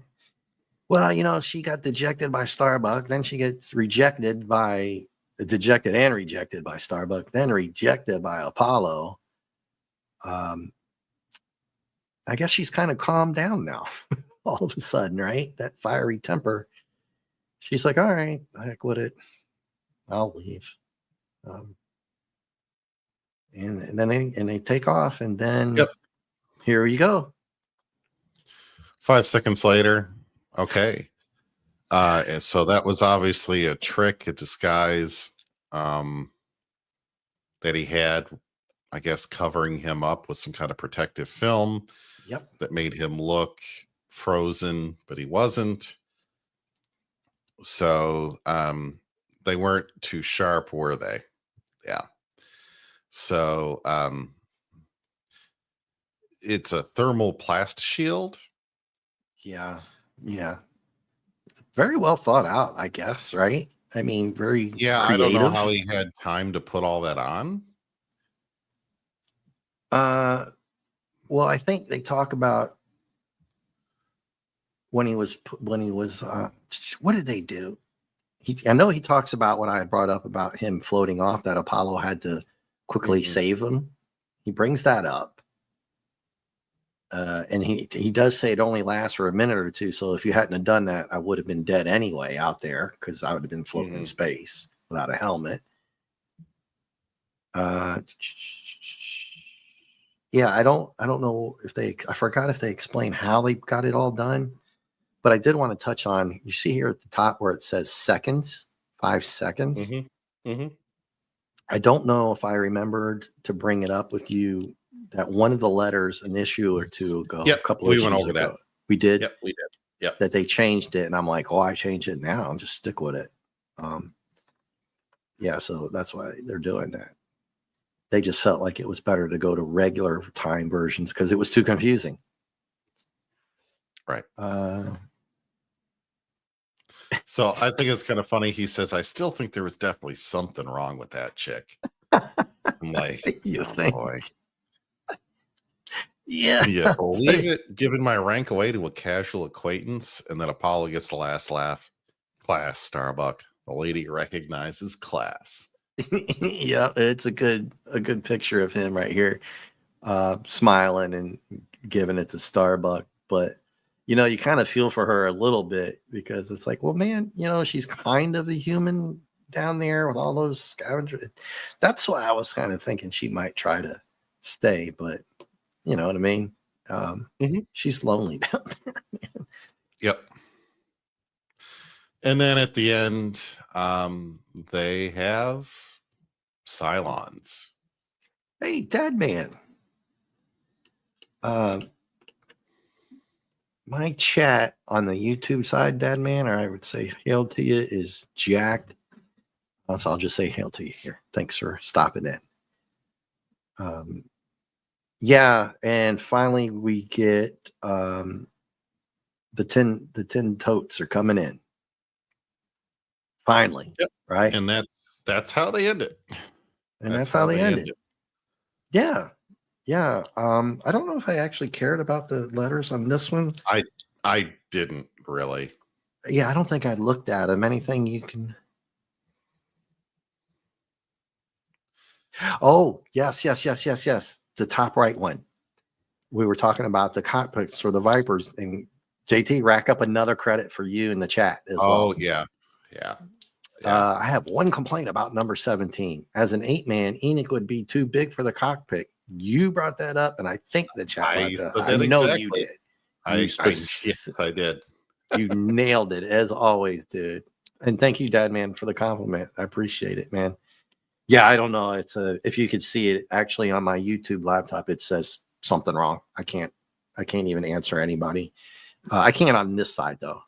Well, she got dejected by Starbuck. Then she gets dejected and rejected by Starbuck, then rejected by Apollo. I guess she's kind of calmed down now all of a sudden, right? That fiery temper. She's like, all right, heck with it. I'll leave. And then they take off, and then Here you go. 5 seconds later. Okay. And so that was obviously a trick, a disguise that he had, I guess, covering him up with some kind of protective film. Yep. That made him look frozen, but he wasn't. So they weren't too sharp, were they? Yeah. So it's a thermal plast shield. Yeah. Very well thought out, I guess, right? I mean, very creative. I don't know how he had time to put all that on. Well, I think they talk about when he was what did they do? I know he talks about what I brought up about him floating off, that Apollo had to quickly save him. He brings that up. And he does say it only lasts for a minute or two. So if you hadn't have done that, I would have been dead anyway out there, because I would have been floating in space without a helmet. Yeah, I don't know I forgot if they explain how they got it all done, but I did want to touch on, you see here at the top where it says seconds, 5 seconds. I don't know if I remembered to bring it up with you that one of the letters an issue or two ago, a couple of issues went over ago, that. We did. Yep, we did. Yep. That they changed it, and I'm like, I changed it now. I'll just stick with it. Yeah, so that's why they're doing that. They just felt like it was better to go to regular time versions because it was too confusing. Right. So I think it's kind of funny. He says, I still think there was definitely something wrong with that chick. I'm like, you think? boy. Yeah. Yeah, believe it, giving my rank away to a casual acquaintance, and then Apollo gets the last laugh. Class, Starbuck. The lady recognizes class. Yeah, it's a good picture of him right here, smiling and giving it to Starbuck. But you kind of feel for her a little bit because it's like, well, man, she's kind of a human down there with all those scavengers. That's why I was kind of thinking she might try to stay, but you know what I mean? She's lonely down there. Yep. And then at the end, they have Cylons. Hey, Dad Man. My chat on the YouTube side, Dad Man, or I would say hail to you, is jacked. So I'll just say hail to you here. Thanks for stopping in. Yeah, and finally we get the tin totes are coming in. Finally, yep. Right? And that's how they end it. And that's how they end it. Yeah. Yeah. I don't know if I actually cared about the letters on this one. I didn't really. Yeah, I don't think I looked at them. Anything you can. Oh, yes. The top right one. We were talking about the cockpits for the Vipers, and JT, rack up another credit for you in the chat as well. Oh, yeah. I have one complaint about number 17. As an 8-man, Enoch would be too big for the cockpit. You brought that up, and I think the chat brought that. I know exactly. You did. Yes, I did. You nailed it as always, dude. And thank you, Dad Man, for the compliment. I appreciate it, man. Yeah, I don't know. If you could see it actually on my YouTube laptop, it says something wrong. I can't even answer anybody. I can't on this side though.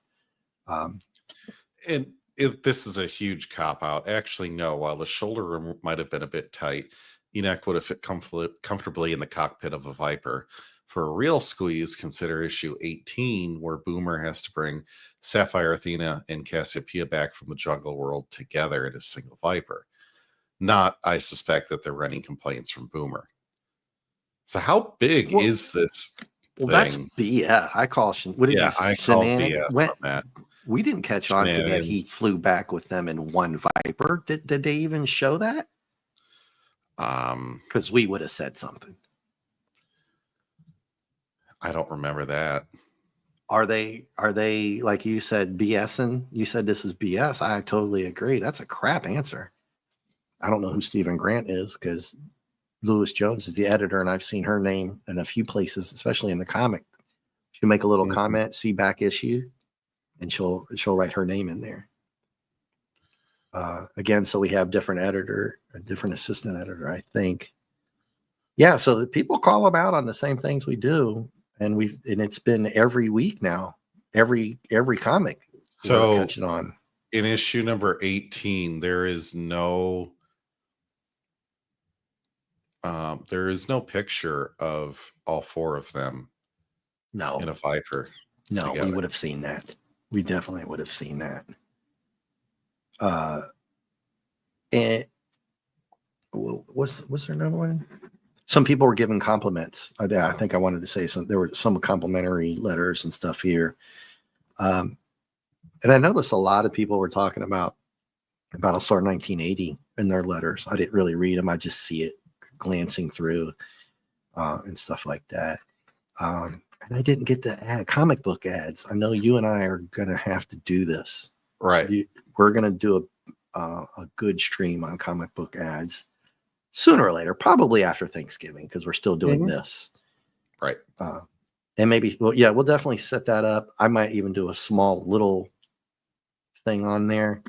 And this is a huge cop out. Actually, no. While the shoulder room might have been a bit tight, Enoch would have fit comfortably in the cockpit of a Viper. For a real squeeze, consider issue 18, where Boomer has to bring Sapphire, Athena, and Cassiopeia back from the jungle world together in a single Viper. Not, I suspect, that they're running complaints from Boomer. So how big is this thing? That's BS. I call BS on that. We didn't catch on to that he flew back with them in one Viper. Did they even show that? Because we would have said something. I don't remember that. Are they like you said BSing? You said this is BS. I totally agree. That's a crap answer. I don't know who Stephen Grant is because Lewis Jones is the editor, and I've seen her name in a few places, especially in the comic. She'll make a little comment, see back issue, and she'll write her name in there. Again, so we have different editor, a different assistant editor, I think. Yeah, so the people call them out on the same things we do, and it's been every week now, every comic. So catching on. In issue number 18, there is no picture of all four of them. No, in a Viper. No, together. We would have seen that. We definitely would have seen that. And was there another one? Some people were giving compliments. I think I wanted to say something. There were some complimentary letters and stuff here. And I noticed a lot of people were talking about Battlestar 1980 in their letters. I didn't really read them. I just see it glancing through and stuff like that. And I didn't get the comic book ads. I know you and I are going to have to do this. Right. We're going to do a good stream on comic book ads sooner or later, probably after Thanksgiving, because we're still doing this. Right. And maybe, we'll definitely set that up. I might even do a small little thing on there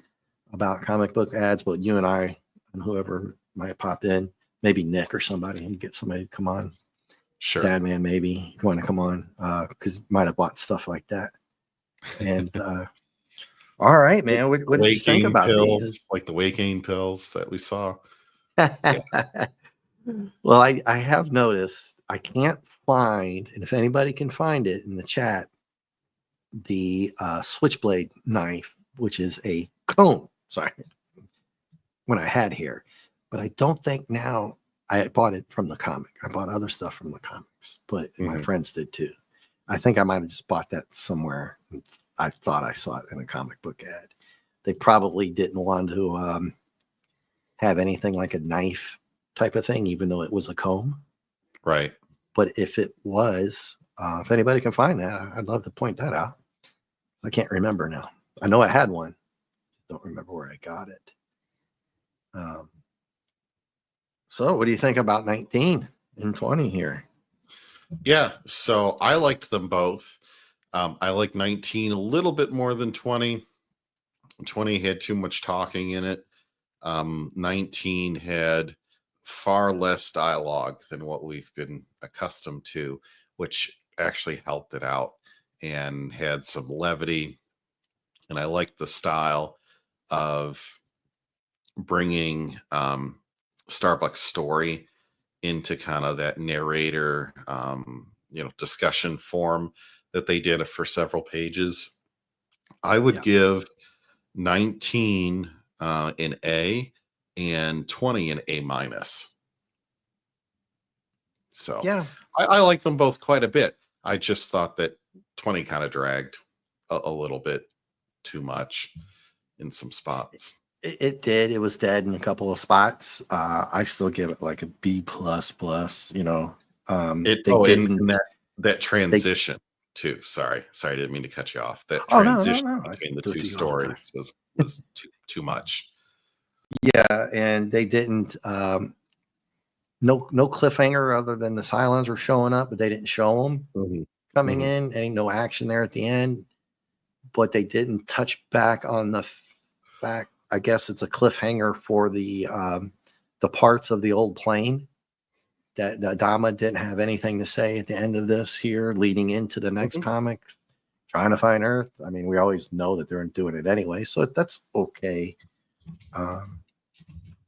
about comic book ads, but you and I and whoever might pop in, maybe Nick or somebody, and get somebody to come on. Sure. Dad Man, maybe you want to come on because might have bought stuff like that. And all right, man. What did you think about these? Like the weight gain pills that we saw. Well, I have noticed I can't find, and if anybody can find it in the chat, the switchblade knife, which is a cone. Sorry, when I had here, but I don't think now. I bought it from the comic. I bought other stuff from the comic, books, but my friends did too. I think I might have just bought that somewhere. I thought I saw it in a comic book ad. They probably didn't want to have anything like a knife type of thing, even though it was a comb. Right. But if it was, if anybody can find that, I'd love to point that out. I can't remember now. I know I had one. Don't remember where I got it. So what do you think about 19 and 20 here? Yeah, so I liked them both. I like 19 a little bit more than 20. 20 had too much talking in it. 19 had far less dialogue than what we've been accustomed to, which actually helped it out and had some levity. And I liked the style of bringing Starbuck's story into kind of that narrator, discussion form that they did for several pages. I would give 19 an A and 20 an A minus. So yeah, I like them both quite a bit. I just thought that 20 kind of dragged a little bit too much in some spots. It did. It was dead in a couple of spots. I still give it like a B plus. That transition too. Sorry, I didn't mean to cut you off. That transition between the two stories was too much. Yeah, and they didn't. No cliffhanger other than the Cylons showing up, but they didn't show them coming in. Ain't no action there at the end, but they didn't touch back on the fact. I guess it's a cliffhanger for the parts of the old plane that Adama didn't have anything to say at the end of this here, leading into the next comic, trying to find Earth. I mean, we always know that they're doing it anyway, so that's okay.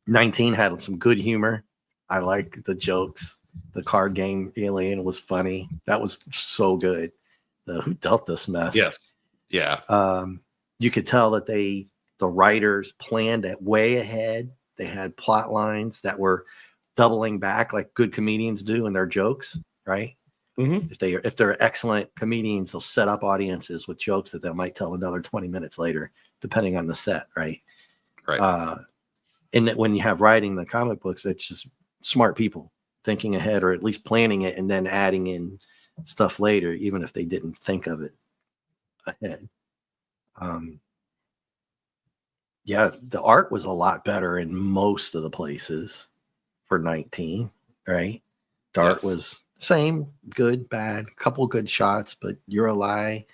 19 had some good humor. I like the jokes. The card game alien was funny. That was so good. Who dealt this mess? Yes. Yeah. You could tell that the writers planned it way ahead. They had plot lines that were doubling back like good comedians do in their jokes, right? If they're excellent comedians, they'll set up audiences with jokes that they might tell another 20 minutes later, depending on the set, right? Right. And when you have writing the comic books, it's just smart people thinking ahead, or at least planning it and then adding in stuff later, even if they didn't think of it ahead. Yeah, the art was a lot better in most of the places for 19, right? The art was same, good, bad, couple good shots, but You're a Lie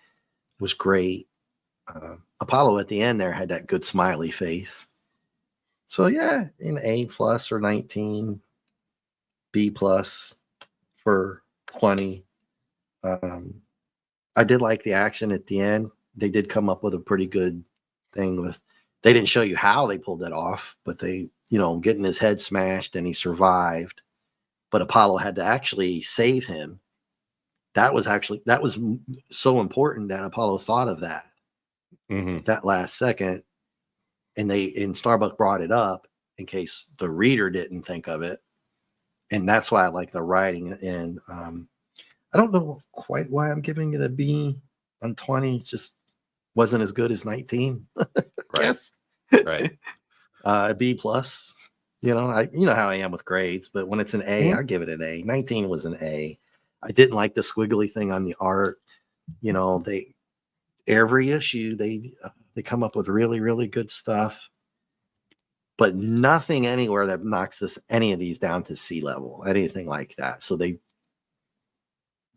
was great. Apollo at the end there had that good smiley face. So yeah, an A plus or 19, B plus for 20. I did like the action at the end. They did come up with a pretty good thing with, they didn't show you how they pulled that off, but they, getting his head smashed and he survived, but Apollo had to actually save him. That was so important that Apollo thought of that, that last second. And Starbuck brought it up in case the reader didn't think of it. And that's why I like the writing. And I don't know quite why I'm giving it a B on 20. It just wasn't as good as 19. Right. Right. B plus. You know how I am with grades, but when it's an A, I give it an A. 19 was an A. I didn't like the squiggly thing on the art. Every issue they come up with really, really good stuff, but nothing anywhere that knocks any of these down to sea level, anything like that. So they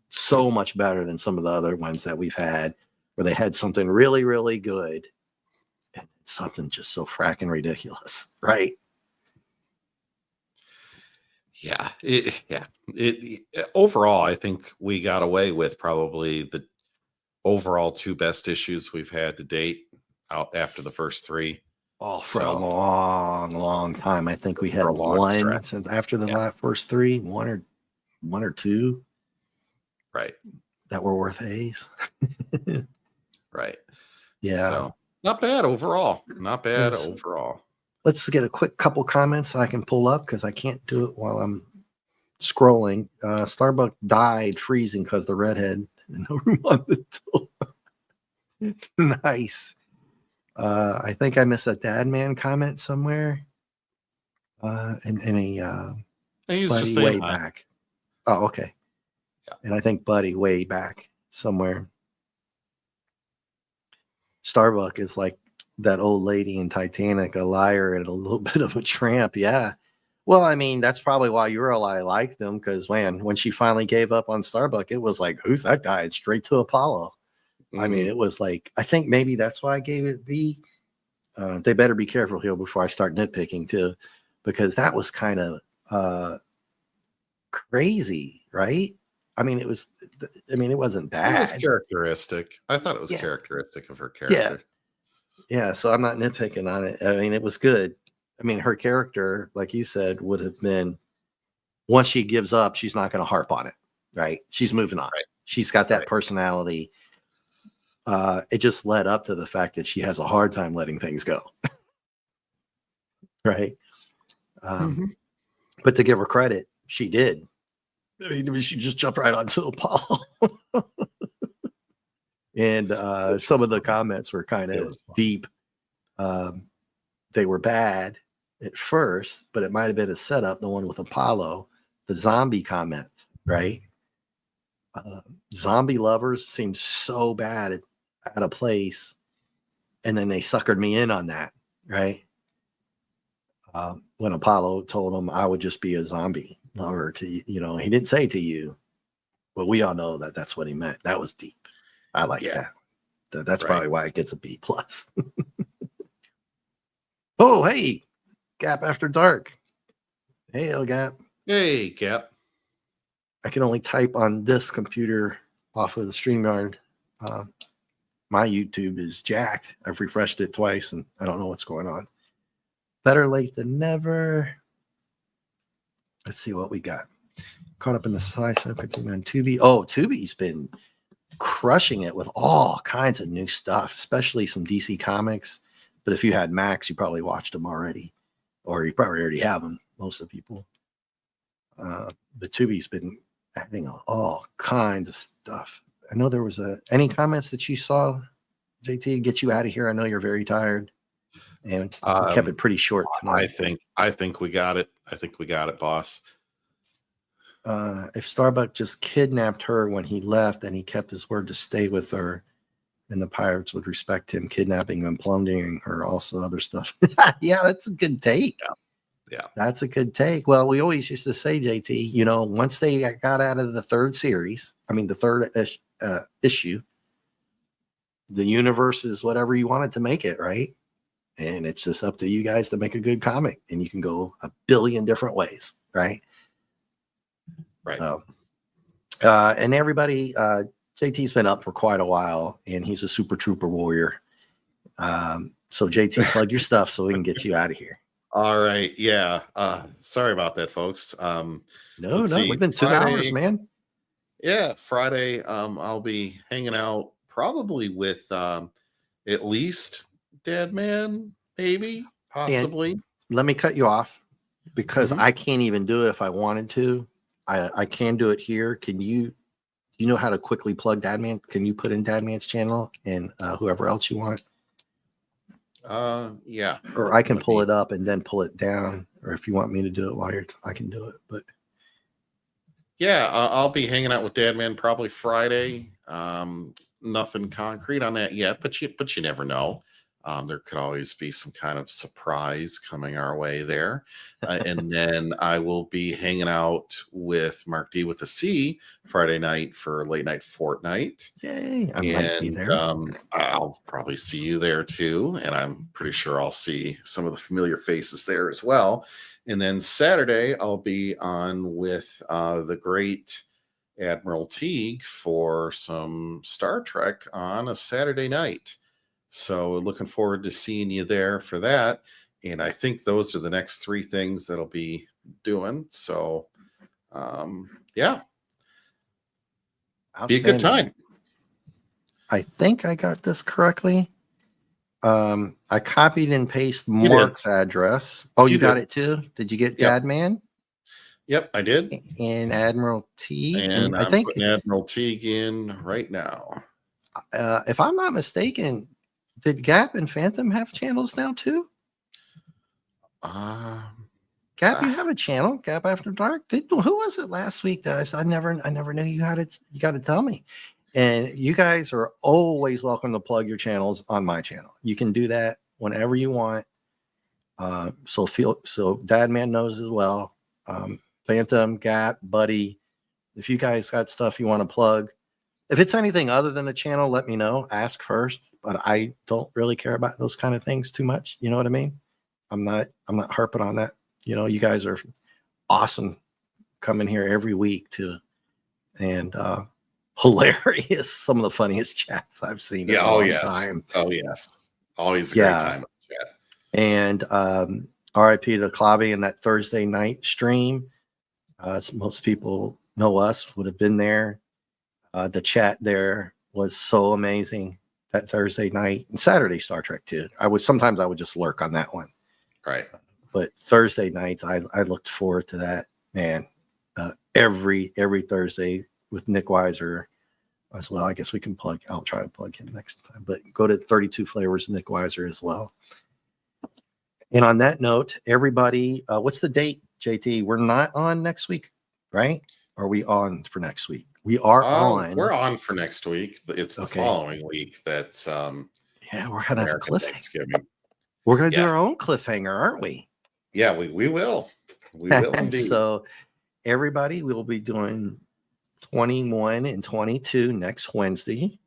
so much better than some of the other ones that we've had, where they had something really, really good and something just so fracking ridiculous, right? Yeah. Overall, I think we got away with probably the overall two best issues we've had to date out after the first three. For a long, long time. I think we had one since after the first three, one or two. Right. That were worth A's. Right. Yeah. So not bad overall. Not bad overall. Let's get a quick couple comments that I can pull up because I can't do it while I'm scrolling. Starbuck died freezing because the redhead and no room on the door. Nice. I think I missed a dad man comment somewhere. And a Buddy way back. Oh, okay. Yeah. And I think Buddy way back somewhere. Starbuck is like that old lady in Titanic, a liar and a little bit of a tramp. Yeah. Well, I mean, that's probably why Lorelai liked him, because when she finally gave up on Starbuck, it was like, who's that guy? It's straight to Apollo. Mm-hmm. I mean, it was like, I think maybe that's why I gave it B. They better be careful here before I start nitpicking too, because that was kind of crazy, right? I mean, it wasn't bad. It was characteristic. I thought it was characteristic of her character. Yeah. So I'm not nitpicking on it. I mean, it was good. I mean, her character, like you said, would have been, once she gives up, she's not going to harp on it, right? She's moving on. Right. She's got that personality. It just led up to the fact that she has a hard time letting things go. Right. But to give her credit, she did. I mean, she just jumped right onto Apollo. And some of the comments were kind of deep. They were bad at first, but it might have been a setup, the one with Apollo, the zombie comments, right? Zombie lovers seem so bad at a place, and then they suckered me in on that, right? When Apollo told him I would just be a zombie lover to you, he didn't say to you, but we all know that that's what he meant. That was deep. I like that. That's probably why it gets a B+. Oh, hey, Gap After Dark. Hey, El Gap. Hey, Gap. I can only type on this computer off of the StreamYard. My YouTube is jacked. I've refreshed it twice, and I don't know what's going on. Better late than never. Let's see what we got. Caught up in the slice on Tubi. Oh, Tubi's been crushing it with all kinds of new stuff, especially some DC comics. But if you had Max, you probably watched them already, or you probably already have them. Most of the people. But Tubi's been adding all kinds of stuff. I know there was any comments that you saw, JT, to get you out of here. I know you're very tired, and we kept it pretty short tonight. I think we got it. I think we got it, boss. If Starbuck just kidnapped her when he left and he kept his word to stay with her, and the pirates would respect him kidnapping and plundering her, also other stuff. Yeah, that's a good take. Yeah, that's a good take. Well, we always used to say, JT, once they got out of the third issue, the universe is whatever you want it to make it, right? And it's just up to you guys to make a good comic, and you can go a billion different ways, right? Right. And everybody, JT's been up for quite a while, and he's a super trooper warrior. So JT, plug your stuff so we can get you out of here. All right. Yeah. Sorry about that, folks. No, we've been 2 hours, man. Yeah. Friday, I'll be hanging out probably with at least Dead Man, maybe, possibly. And let me cut you off because I can't even do it if I wanted to. I can do it here. Can you know how to quickly plug Dadman? Can you put in Dadman's channel and whoever else you want? Yeah. Or I can pull it up and then pull it down. Or if you want me to do it I can do it. But yeah, I'll be hanging out with Dadman probably Friday. Nothing concrete on that yet, but you never know. There could always be some kind of surprise coming our way there. And then I will be hanging out with Mark D with a C Friday night for Late Night Fortnite. Yay, I might be there. I'll probably see you there too. And I'm pretty sure I'll see some of the familiar faces there as well. And then Saturday, I'll be on with the great Admiral Teague for some Star Trek on a Saturday night. So looking forward to seeing you there for that. And I think those are the next 3 things that I'll be doing. So, yeah. Be a good time. I think I got this correctly. I copied and pasted Mark's address. Oh, you got it too? Did you get Dadman? Yep, I did. And Admiral T. And I think putting Admiral Teague in right now. If I'm not mistaken, did Gap and Phantom have channels now too? Gap, you have a channel, Gap After Dark. Who was it last week that I said I never knew you had it? You got to tell me. And you guys are always welcome to plug your channels on my channel. You can do that whenever you want. So Dadman knows as well. Phantom, Gap, Buddy. If you guys got stuff you want to plug, if it's anything other than a channel, let me know. Ask first. But I don't really care about those kind of things too much. You know what I mean? I'm not harping on that. You know, you guys are awesome coming here every week too. And hilarious. Some of the funniest chats I've seen in a long time. Oh yes. Always a great time to chat. And RIP to Klobby and that Thursday night stream. Most people know us, would have been there. The chat there was so amazing that Thursday night and Saturday Star Trek too. Sometimes I would just lurk on that one. Right. But Thursday nights, I looked forward to that, man. Every Thursday with Nick Weiser as well. I guess we can I'll try to plug him next time. But go to 32 Flavors Nick Weiser as well. And on that note, everybody, what's the date, JT? We're not on next week, right? Are we on for next week? We are on. We're on for next week. It's the following week. That's we're gonna have a cliffhanger. Thanksgiving. We're gonna do our own cliffhanger, aren't we? Yeah, we will. We will indeed. So everybody, we'll be doing 21 and 22 next Wednesday.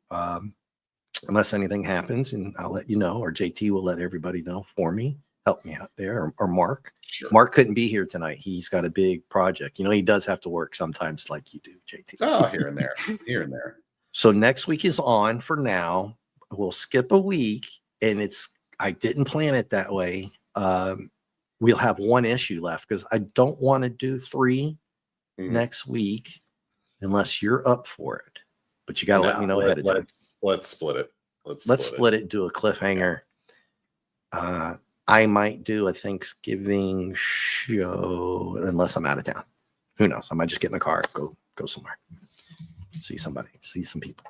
Unless anything happens, and I'll let you know, or JT will let everybody know for me. Help me out there, or Mark. Sure. Mark couldn't be here tonight. He's got a big project. You know, he does have to work sometimes like you do, JT. Oh, here and there. Here and there. So next week is on for now. We'll skip a week, and I didn't plan it that way. We'll have one issue left because I don't want to do 3 next week unless you're up for it. But you got to let me know ahead of time. Let's split it. Let's split it. Do a cliffhanger. I might do a Thanksgiving show unless I'm out of town. Who knows? I might just get in the car, go somewhere, see somebody, see some people.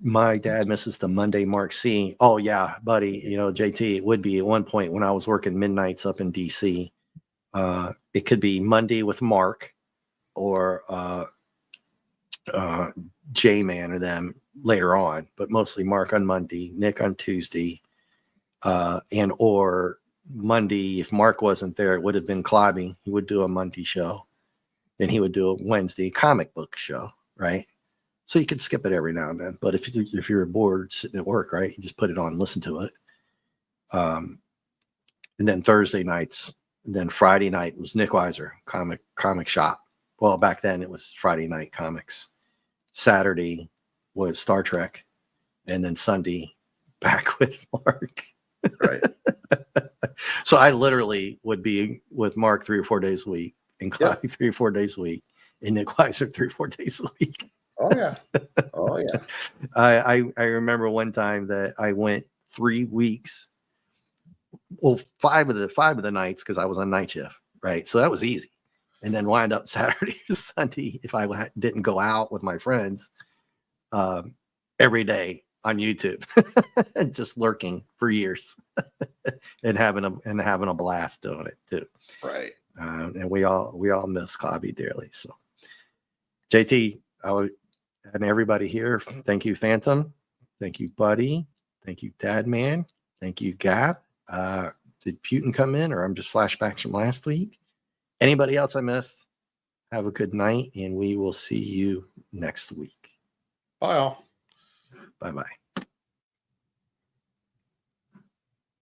My dad misses the Monday Mark C. Oh yeah, buddy. You know, JT, it would be at one point when I was working midnights up in DC. It could be Monday with Mark or J-Man or them later on, but mostly Mark on Monday, Nick on Tuesday, and or Monday. If Mark wasn't there, it would have been Klobby. He would do a Monday show. Then he would do a Wednesday comic book show, right? So you could skip it every now and then. But if you're bored sitting at work, right, you just put it on and listen to it. And then Thursday nights, and then Friday night was Nick Weiser comic shop. Well, back then it was Friday night comics. Saturday was Star Trek, and then Sunday back with Mark. Right. So I literally would be with Mark 3 or 4 days a week, and Klobby 3 or 4 days a week, and Nick Weiser 3 or 4 days a week. Oh yeah. Oh yeah. I remember one time that I went 3 weeks. Well, five of the nights because I was on night shift, right? So that was easy. And then wind up Saturday to Sunday if I didn't go out with my friends every day on YouTube, and just lurking for years and having a blast doing it too. Right. And we all miss Klobby dearly. So JT, and everybody here, thank you, Phantom. Thank you, Buddy. Thank you, Dadman. Thank you, Gap. Did Putin come in, or I'm just flashbacks from last week? Anybody else I missed? Have a good night, and we will see you next week. Bye all. Bye-bye.